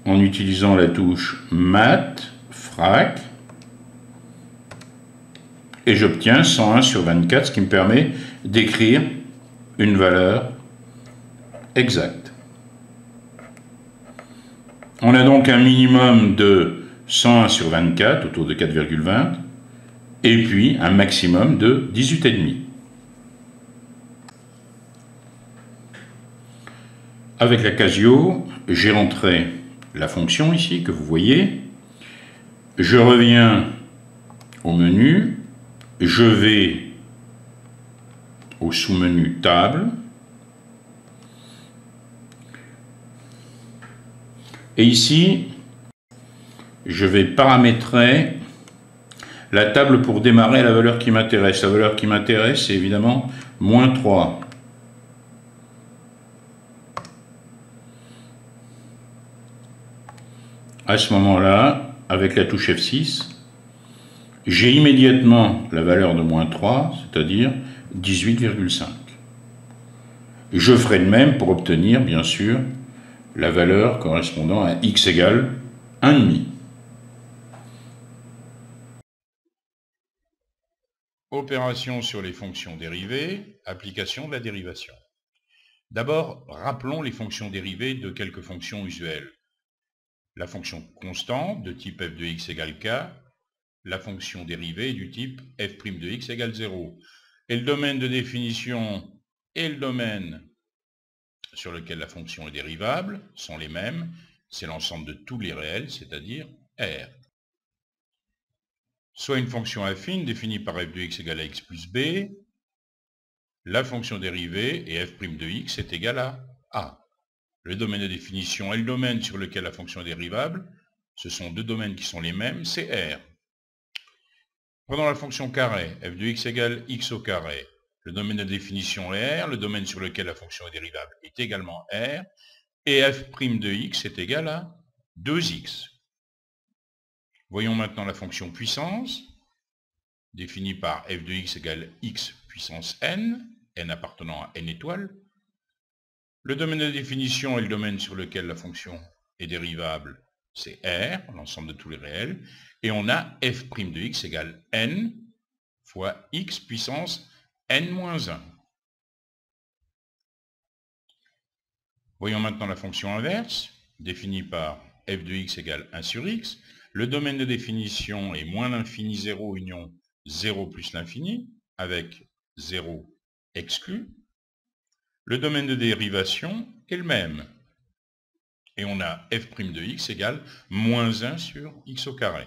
S1: en utilisant la touche mat, frac, et j'obtiens 101 sur 24, ce qui me permet d'écrire une valeur exacte. On a donc un minimum de 101 sur 24, autour de 4,20, et puis un maximum de 18,5. Avec la Casio, j'ai rentré la fonction ici que vous voyez. Je reviens au menu, je vais au sous-menu table, et ici je vais paramétrer la table pour démarrer la valeur qui m'intéresse. La valeur qui m'intéresse, c'est évidemment moins 3. À ce moment-là, avec la touche F6, j'ai immédiatement la valeur de moins 3, c'est-à-dire 18,5. Je ferai de même pour obtenir, bien sûr, la valeur correspondant à x égale 1,5. Opération sur les fonctions dérivées, application de la dérivation. D'abord, rappelons les fonctions dérivées de quelques fonctions usuelles. La fonction constante de type f de x égale k, la fonction dérivée du type f' de x égale 0. Et le domaine de définition et le domaine sur lequel la fonction est dérivable sont les mêmes, c'est l'ensemble de tous les réels, c'est-à-dire R. Soit une fonction affine définie par f de x égale à x plus b, la fonction dérivée et f' de x est égale à A. Le domaine de définition et le domaine sur lequel la fonction est dérivable, ce sont deux domaines qui sont les mêmes, c'est R. Prenons la fonction carré, f de x égale x au carré. Le domaine de définition est R, le domaine sur lequel la fonction est dérivable est également R, et f' de x est égal à 2x. Voyons maintenant la fonction puissance, définie par f de x égale x puissance n, n appartenant à n étoiles. Le domaine de définition et le domaine sur lequel la fonction est dérivable, c'est R, l'ensemble de tous les réels, et on a f' de x égale n fois x puissance n-1. Voyons maintenant la fonction inverse, définie par f de x égale 1 sur x. Le domaine de définition est moins l'infini 0 union 0 plus l'infini, avec 0 exclu. Le domaine de dérivation est le même. Et on a f' de x égale moins 1 sur x au carré.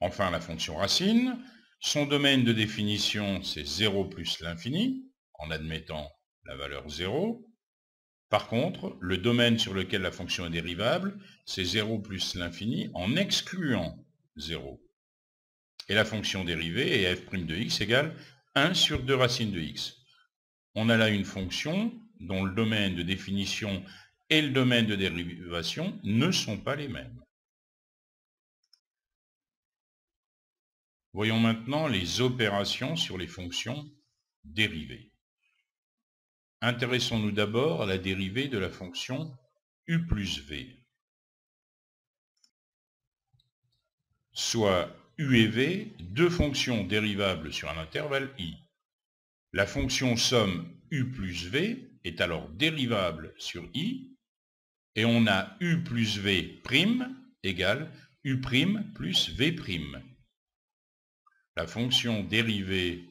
S1: Enfin, la fonction racine, son domaine de définition, c'est 0 plus l'infini, en admettant la valeur 0. Par contre, le domaine sur lequel la fonction est dérivable, c'est 0 plus l'infini, en excluant 0. Et la fonction dérivée est f' de x égale 1 sur 2 racines de x. On a là une fonction dont le domaine de définition et le domaine de dérivation ne sont pas les mêmes. Voyons maintenant les opérations sur les fonctions dérivées. Intéressons-nous d'abord à la dérivée de la fonction u plus v, soit u et v, deux fonctions dérivables sur un intervalle i. La fonction somme u plus v est alors dérivable sur i, et on a u plus v' égale u' plus v'. La fonction dérivée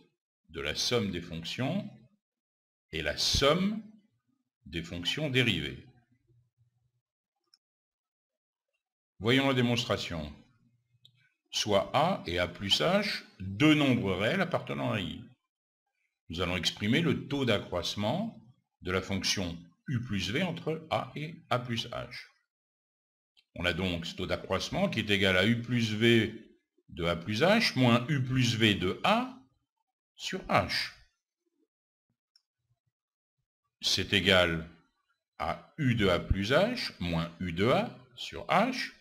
S1: de la somme des fonctions est la somme des fonctions dérivées. Voyons la démonstration. Soit a et a plus h, deux nombres réels appartenant à i. Nous allons exprimer le taux d'accroissement de la fonction u plus v entre a et a plus h. On a donc ce taux d'accroissement qui est égal à u plus v de a plus h moins u plus v de a sur h. C'est égal à u de a plus h moins u de a sur h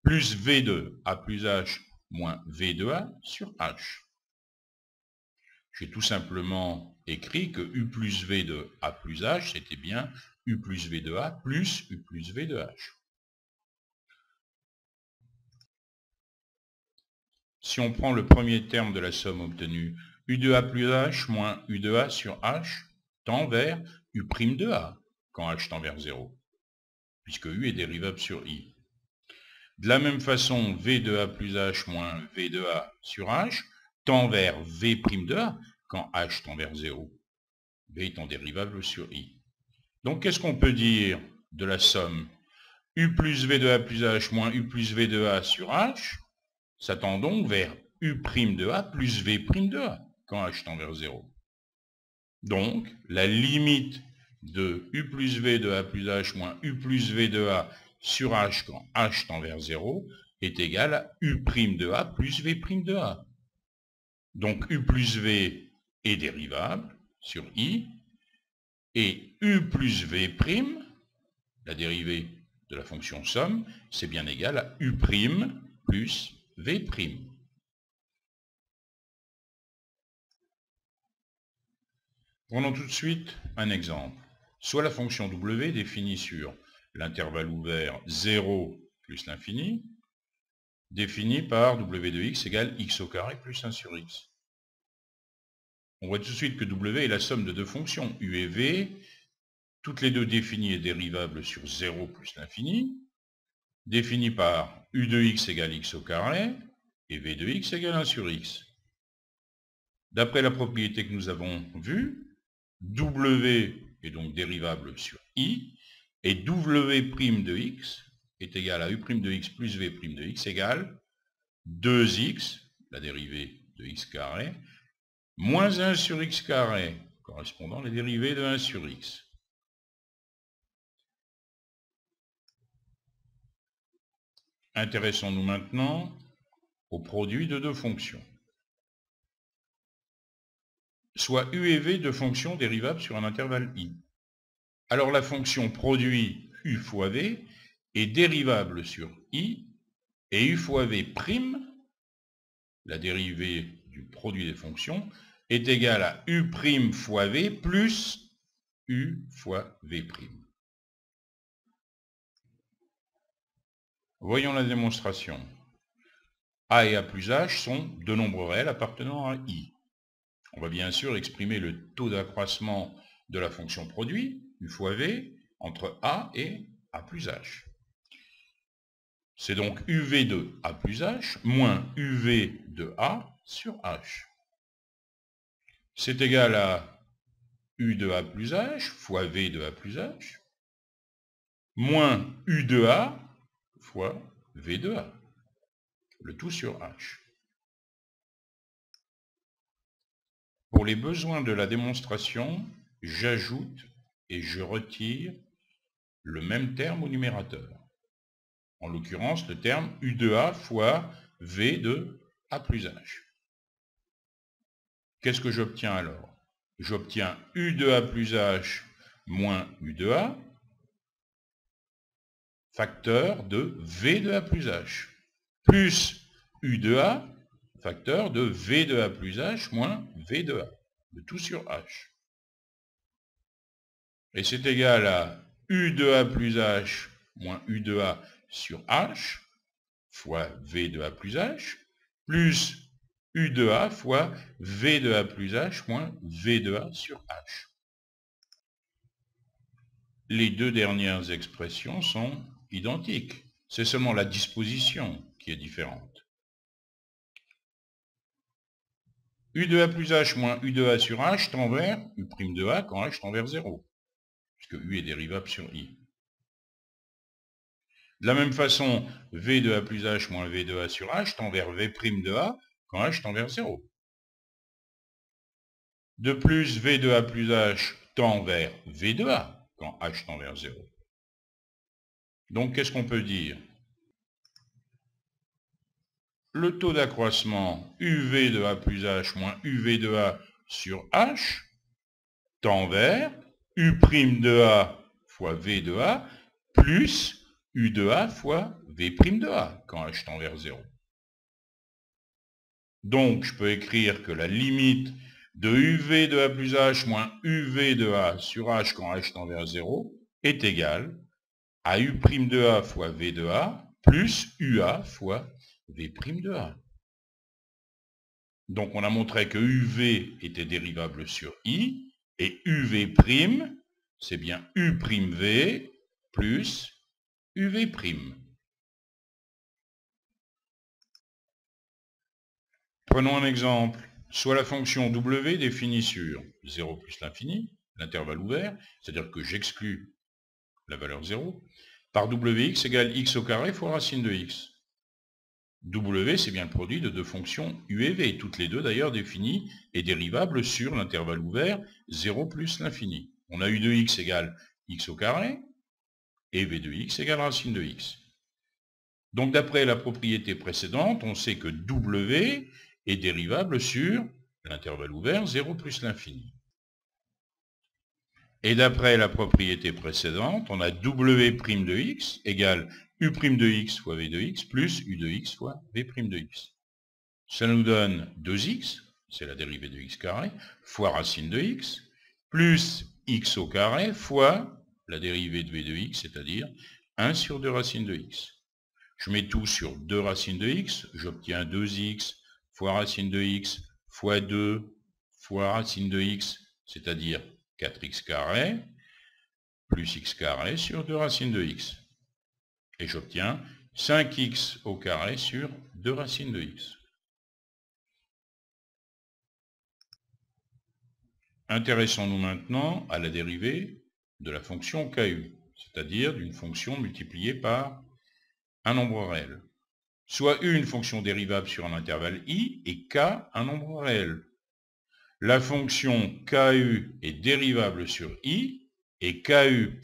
S1: plus v de a plus h moins v de a sur h. J'ai tout simplement écrit que u plus v de a plus h, c'était bien u plus v de a plus u plus v de h. Si on prend le premier terme de la somme obtenue, u de a plus h moins u de a sur h tend vers u' de a, quand h tend vers 0, puisque u est dérivable sur i. De la même façon, v de a plus h moins v de a sur h tend vers v' de a, quand h tend vers 0, v étant dérivable sur i. Donc qu'est-ce qu'on peut dire de la somme u plus v de a plus h moins u plus v de a sur h? Ça tend donc vers u' de a plus v' de a, quand h tend vers 0. Donc, la limite de u plus v de a plus h moins u plus v de a sur h quand h tend vers 0 est égale à u' de a plus v' de a. Donc, u plus v est dérivable sur i, et u plus v', la dérivée de la fonction somme, c'est bien égal à u' plus v'. Prenons tout de suite un exemple. Soit la fonction w définie sur l'intervalle ouvert 0 plus l'infini, définie par w de x égale x au carré plus 1 sur x. On voit tout de suite que w est la somme de deux fonctions, u et v, toutes les deux définies et dérivables sur 0 plus l'infini, définies par u de x égale x au carré et v de x égale 1 sur x. D'après la propriété que nous avons vue, w est donc dérivable sur i, et w' de x est égal à u' de x plus v' de x égale 2x, la dérivée de x carré, moins 1 sur x carré, correspondant à la dérivée de 1 sur x. Intéressons-nous maintenant au produit de deux fonctions. Soit u et v de fonctions dérivables sur un intervalle i. Alors la fonction produit u fois v est dérivable sur i, et u fois v', la dérivée du produit des fonctions, est égale à u' fois v plus u fois v'. Voyons la démonstration. A et a plus h sont deux nombres réels appartenant à i. On va bien sûr exprimer le taux d'accroissement de la fonction produit, u fois v, entre a et a plus h. C'est donc uv de a plus h moins uv de a sur h. C'est égal à u de a plus h fois v de a plus h moins u de a fois v de a, le tout sur h. Pour les besoins de la démonstration, j'ajoute et je retire le même terme au numérateur. En l'occurrence, le terme u de a fois v de a plus h. Qu'est-ce que j'obtiens alors? J'obtiens u de a plus h moins u de a, facteur de V de A plus H, plus U de A, facteur de V de A plus H moins V de A, de tout sur H. Et c'est égal à U de A plus H moins U de A sur H, fois V de A plus H, plus U de A fois V de A plus H moins V de A sur H. Les deux dernières expressions sont identiques. C'est seulement la disposition qui est différente. U de A plus H moins U de A sur H tend vers U' de A quand H tend vers 0, puisque U est dérivable sur I. De la même façon, V de A plus H moins V de A sur H tend vers V' de A quand H tend vers 0. De plus, V de A plus H tend vers V de A quand H tend vers 0. Donc, qu'est-ce qu'on peut dire? Le taux d'accroissement UV de A plus H moins UV de A sur H tend vers U' de A fois V de A plus U de A fois V' de A quand H tend vers 0. Donc, je peux écrire que la limite de UV de A plus H moins UV de A sur H quand H tend vers 0 est égale à U' de A fois V de A plus UA fois V' de A. Donc, on a montré que UV était dérivable sur I, et UV', c'est bien U'V plus UV'. Prenons un exemple. Soit la fonction W définie sur 0 plus l'infini, l'intervalle ouvert, c'est-à-dire que j'exclus la valeur 0, par Wx égale x au carré fois racine de x. W, c'est bien le produit de deux fonctions U et V, toutes les deux d'ailleurs définies et dérivables sur l'intervalle ouvert 0 plus l'infini. On a U de x égale x au carré et V de x égale racine de x. Donc d'après la propriété précédente, on sait que W est dérivable sur l'intervalle ouvert 0 plus l'infini. Et d'après la propriété précédente, on a W' de x égale U' de x fois V de x plus U de x fois V' de x. Ça nous donne 2x, c'est la dérivée de x carré, fois racine de x, plus x au carré fois la dérivée de V de x, c'est-à-dire 1 sur 2 racines de x. Je mets tout sur 2 racines de x, j'obtiens 2x fois racine de x fois 2 fois racine de x, c'est-à-dire 4x carré, plus x carré sur 2 racines de x. Et j'obtiens 5x au carré sur 2 racines de x. Intéressons-nous maintenant à la dérivée de la fonction KU, c'est-à-dire d'une fonction multipliée par un nombre réel. Soit U une fonction dérivable sur un intervalle I et K un nombre réel. La fonction KU est dérivable sur I et KU'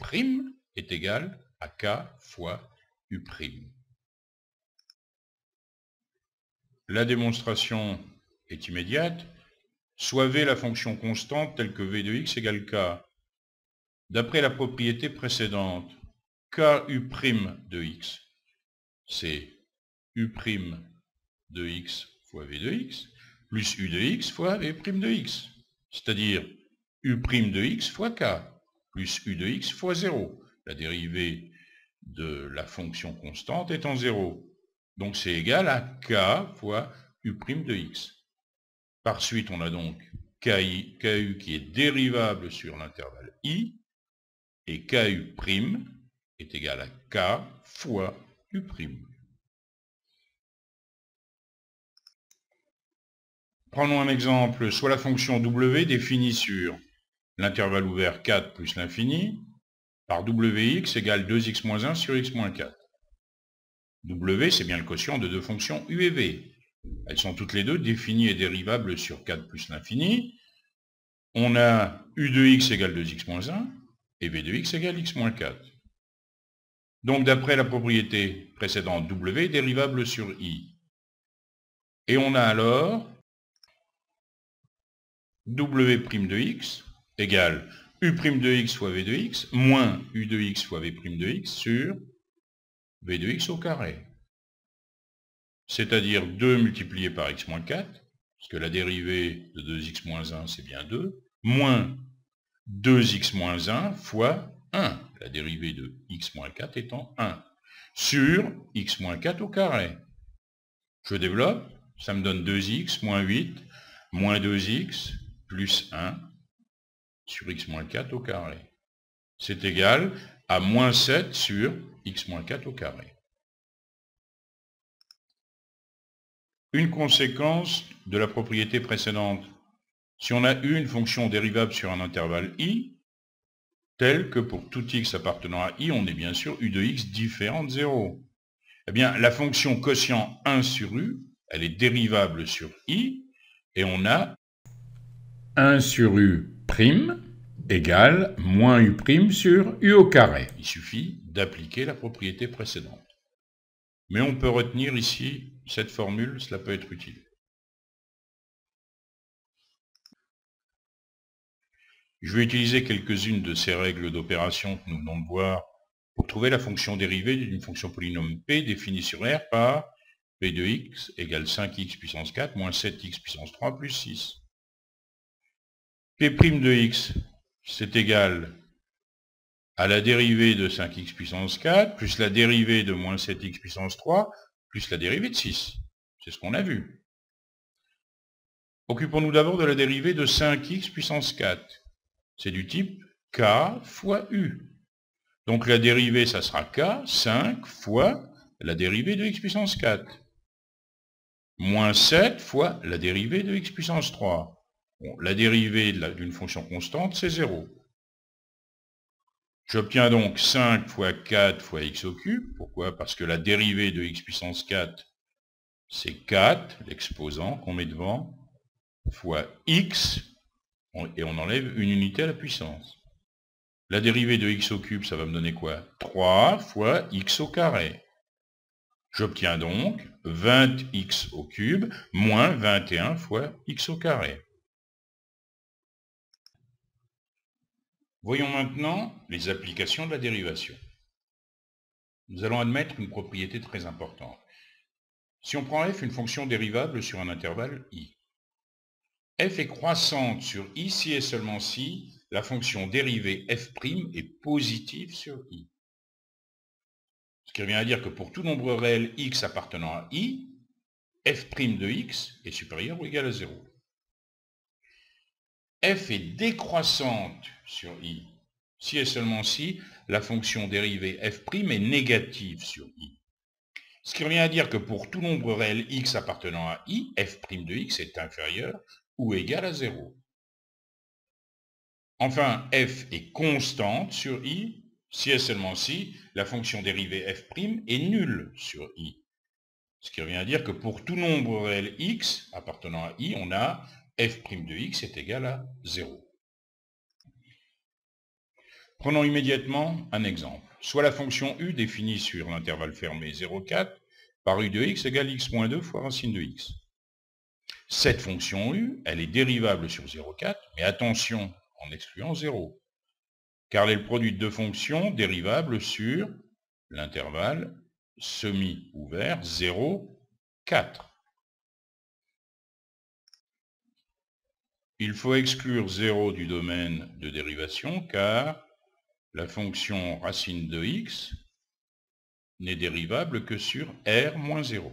S1: est égal à K fois U'. La démonstration est immédiate. Soit V la fonction constante telle que V de x égale K. D'après la propriété précédente, KU' de x, c'est U' de x fois V de x, plus U de x fois V' de x, c'est-à-dire U' de x fois K, plus U de x fois 0. La dérivée de la fonction constante étant 0. Donc c'est égal à K fois U' de x. Par suite, on a donc KU qui est dérivable sur l'intervalle I, et KU' est égal à K fois U'. Prenons un exemple, soit la fonction W définie sur l'intervalle ouvert 4 plus l'infini, par Wx égale 2x moins 1 sur x moins 4. W, c'est bien le quotient de deux fonctions U et V. Elles sont toutes les deux définies et dérivables sur 4 plus l'infini. On a U de x égale 2x moins 1 et V de x égale x moins 4. Donc d'après la propriété précédente, W est dérivable sur I. Et on a alors W' de x égale U' de x fois V de x moins U de x fois V' de x sur v de x au carré. C'est-à-dire 2 multiplié par x moins 4, parce que la dérivée de 2x moins 1, c'est bien 2, moins 2x moins 1 fois 1, la dérivée de x moins 4 étant 1, sur x moins 4 au carré. Je développe, ça me donne 2x moins 8, moins 2x, plus 1, sur x moins 4 au carré. C'est égal à moins 7 sur x moins 4 au carré. Une conséquence de la propriété précédente. Si on a eu une fonction dérivable sur un intervalle i, telle que pour tout x appartenant à i, on est bien sûr u de x différent de 0. Eh bien, la fonction quotient 1 sur u, elle est dérivable sur i, et on a 1 sur u prime égale moins u prime sur u au carré. Il suffit d'appliquer la propriété précédente. Mais on peut retenir ici cette formule, cela peut être utile. Je vais utiliser quelques-unes de ces règles d'opération que nous venons de voir pour trouver la fonction dérivée d'une fonction polynôme p définie sur R par p de x égale 5x puissance 4 moins 7x puissance 3 plus 6. P' de x, c'est égal à la dérivée de 5x puissance 4 plus la dérivée de moins 7x puissance 3 plus la dérivée de 6. C'est ce qu'on a vu. Occupons-nous d'abord de la dérivée de 5x puissance 4. C'est du type k fois u. Donc la dérivée, ça sera k, 5 fois la dérivée de x puissance 4. Moins 7 fois la dérivée de x puissance 3. Bon, la dérivée d'une fonction constante, c'est 0. J'obtiens donc 5 fois 4 fois x au cube. Pourquoi? Parce que la dérivée de x puissance 4, c'est 4, l'exposant qu'on met devant, fois x, et on enlève une unité à la puissance. La dérivée de x au cube, ça va me donner quoi? 3 fois x au carré. J'obtiens donc 20x au cube moins 21 fois x au carré. Voyons maintenant les applications de la dérivation. Nous allons admettre une propriété très importante. Si on prend f une fonction dérivable sur un intervalle i, f est croissante sur i si et seulement si la fonction dérivée f' est positive sur i. Ce qui revient à dire que pour tout nombre réel x appartenant à i, f' de x est supérieur ou égal à 0. F est décroissante sur i si et seulement si la fonction dérivée f' est négative sur i. Ce qui revient à dire que pour tout nombre réel x appartenant à i, f' de x est inférieur ou égal à 0. Enfin, f est constante sur i si et seulement si la fonction dérivée f' est nulle sur i. Ce qui revient à dire que pour tout nombre réel x appartenant à i, on a f' de x est égal à 0. Prenons immédiatement un exemple. Soit la fonction u définie sur l'intervalle fermé 0,4 par u de x égale x moins 2 fois racine de x. Cette fonction u, elle est dérivable sur 0,4, mais attention, en excluant 0, car elle est le produit de deux fonctions dérivables sur l'intervalle semi-ouvert 0, 4. Il faut exclure 0 du domaine de dérivation, car la fonction racine de x n'est dérivable que sur r moins 0.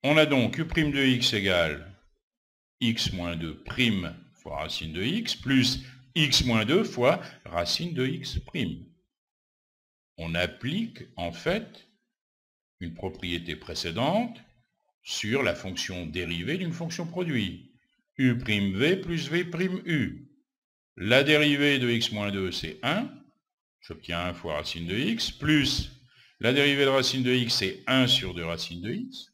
S1: On a donc u' de x égale x moins 2 prime fois racine de x plus x moins 2 fois racine de x prime. On applique en fait une propriété précédente sur la fonction dérivée d'une fonction produit. U' v plus v' u. La dérivée de x moins 2, c'est 1. J'obtiens 1 fois racine de x, plus la dérivée de racine de x, c'est 1 sur 2 racine de x.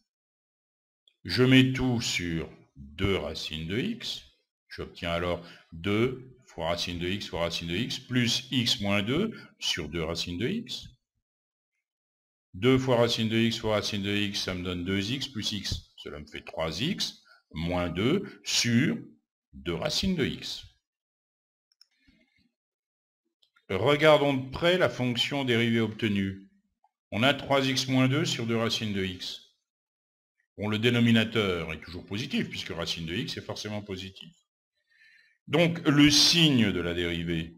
S1: Je mets tout sur 2 racines de x. J'obtiens alors 2 fois racine de x fois racine de x, plus x moins 2 sur 2 racines de x. 2 fois racine de x fois racine de x, ça me donne 2x plus x. Cela me fait 3x moins 2 sur 2 racines de x. Regardons de près la fonction dérivée obtenue. On a 3x moins 2 sur 2 racines de x. Bon, le dénominateur est toujours positif, puisque racine de x est forcément positif. Donc, le signe de la dérivée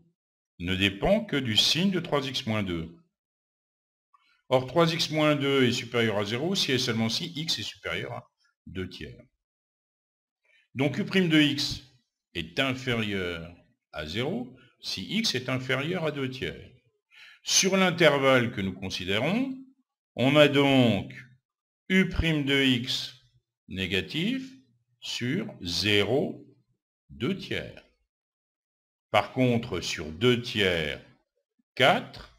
S1: ne dépend que du signe de 3x moins 2. Or, 3x moins 2 est supérieur à 0 si et seulement si x est supérieur à 2 tiers. Donc, u' de x est inférieur à 0 si x est inférieur à 2 tiers. Sur l'intervalle que nous considérons, on a donc u' de x négatif sur 0, 2 tiers. Par contre, sur 2 tiers, 4,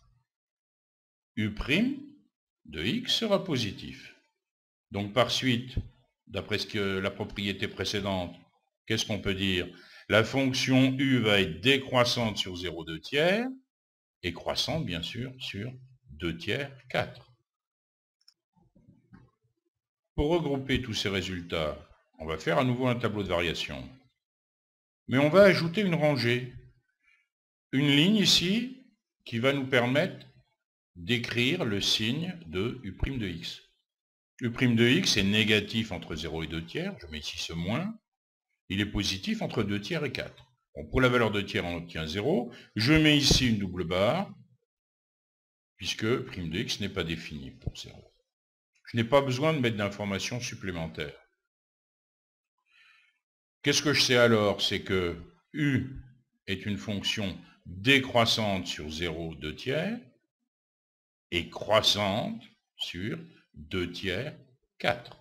S1: u' de x sera positif. Donc par suite, d'après la propriété précédente, qu'est-ce qu'on peut dire? La fonction u va être décroissante sur 0, 2 tiers, et croissante bien sûr sur 2 tiers, 4. Pour regrouper tous ces résultats, on va faire à nouveau un tableau de variation. Mais on va ajouter une rangée. Une ligne ici qui va nous permettre d'écrire le signe de u' de x. U' de x est négatif entre 0 et 2 tiers, je mets ici ce moins. Il est positif entre 2 tiers et 4. Bon, pour la valeur de tiers, on obtient 0. Je mets ici une double barre, puisque prime de x n'est pas défini pour 0. Je n'ai pas besoin de mettre d'informations supplémentaires. Qu'est-ce que je sais alors? C'est que u est une fonction décroissante sur 0, 2 tiers, et croissante sur 2 tiers, 4.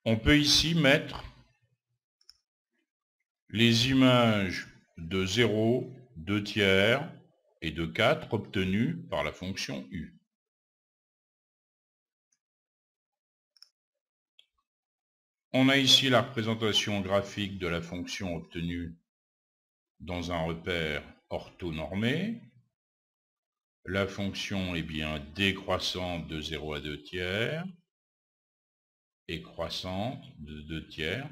S1: On peut ici mettre les images de 0, 2 tiers et de 4 obtenues par la fonction u. On a ici la représentation graphique de la fonction obtenue dans un repère orthonormé. La fonction est bien décroissante de 0 à 2 tiers et croissante de 2 tiers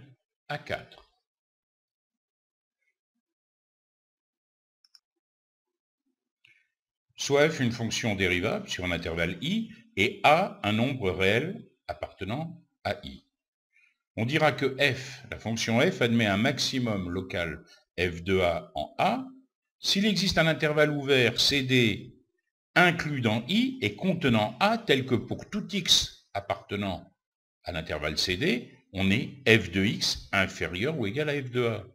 S1: à 4. Soit f une fonction dérivable sur un intervalle i et a un nombre réel appartenant à i. On dira que f, la fonction f, admet un maximum local f de a en a s'il existe un intervalle ouvert cd inclus dans i et contenant a tel que pour tout x appartenant à l'intervalle cd, on est f de x inférieur ou égal à f de a.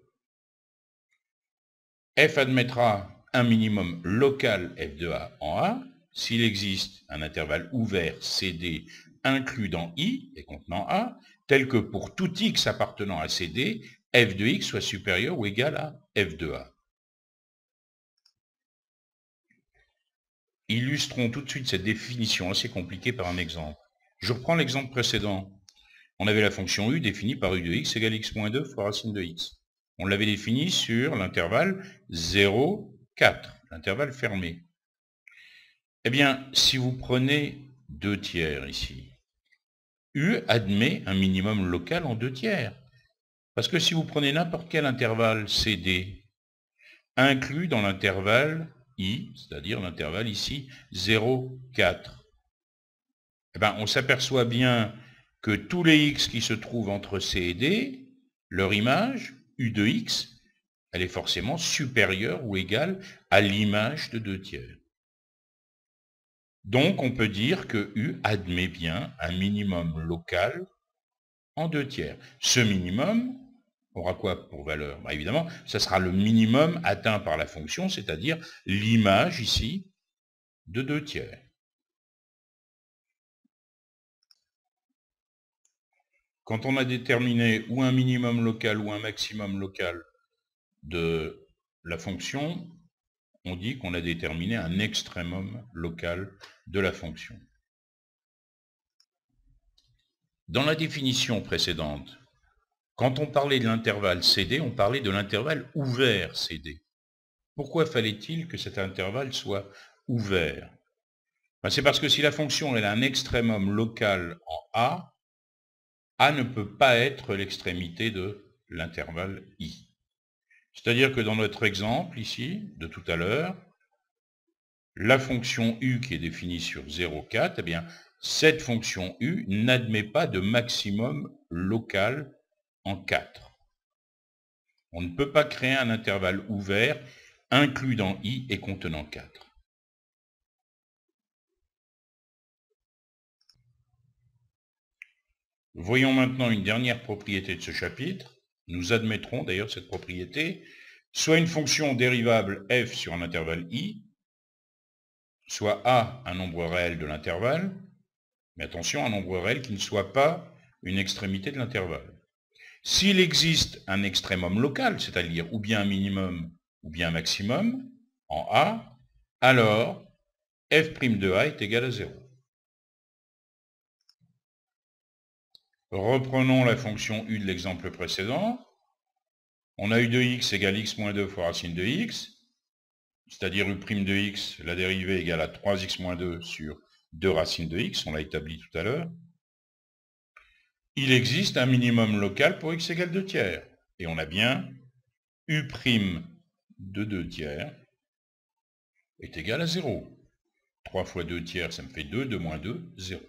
S1: F admettra un minimum local f de a en a s'il existe un intervalle ouvert cd inclus dans i et contenant a, tel que pour tout x appartenant à cd, f de x soit supérieur ou égal à f de a. Illustrons tout de suite cette définition assez compliquée par un exemple. Je reprends l'exemple précédent. On avait la fonction u définie par u de x égale x moins 2 fois racine de x. On l'avait définie sur l'intervalle 0, 4, l'intervalle fermé. Eh bien, si vous prenez 2 tiers ici, u admet un minimum local en 2 tiers. Parce que si vous prenez n'importe quel intervalle cd, inclus dans l'intervalle i, c'est-à-dire l'intervalle ici 0, 4, eh bien, on s'aperçoit bien que tous les x qui se trouvent entre c et d, leur image, u de x, elle est forcément supérieure ou égale à l'image de 2 tiers. Donc, on peut dire que u admet bien un minimum local en 2 tiers. Ce minimum aura quoi pour valeur? Évidemment, ça sera le minimum atteint par la fonction, c'est-à-dire l'image ici de 2 tiers. Quand on a déterminé ou un minimum local ou un maximum local de la fonction, on dit qu'on a déterminé un extrémum local de la fonction. Dans la définition précédente, quand on parlait de l'intervalle CD, on parlait de l'intervalle ouvert CD. Pourquoi fallait-il que cet intervalle soit ouvert? C'est parce que si la fonction elle a un extrémum local en A ne peut pas être l'extrémité de l'intervalle I. C'est-à-dire que dans notre exemple, ici, de tout à l'heure, la fonction u qui est définie sur 0, 4, eh bien, cette fonction u n'admet pas de maximum local en 4. On ne peut pas créer un intervalle ouvert inclus dans i et contenant 4. Voyons maintenant une dernière propriété de ce chapitre. Nous admettrons d'ailleurs cette propriété, soit une fonction dérivable f sur un intervalle i, soit a un nombre réel de l'intervalle, mais attention, un nombre réel qui ne soit pas une extrémité de l'intervalle. S'il existe un extrémum local, c'est-à-dire ou bien un minimum ou bien un maximum, en a, alors f' de a est égal à 0. Reprenons la fonction u de l'exemple précédent. On a u de x égale x moins 2 fois racine de x, c'est-à-dire u' de x, la dérivée égale à 3x moins 2 sur 2 racines de x, on l'a établi tout à l'heure. Il existe un minimum local pour x égale 2 tiers. Et on a bien u' de 2 tiers est égal à 0. 3 fois 2 tiers, ça me fait 2, 2 moins 2, 0.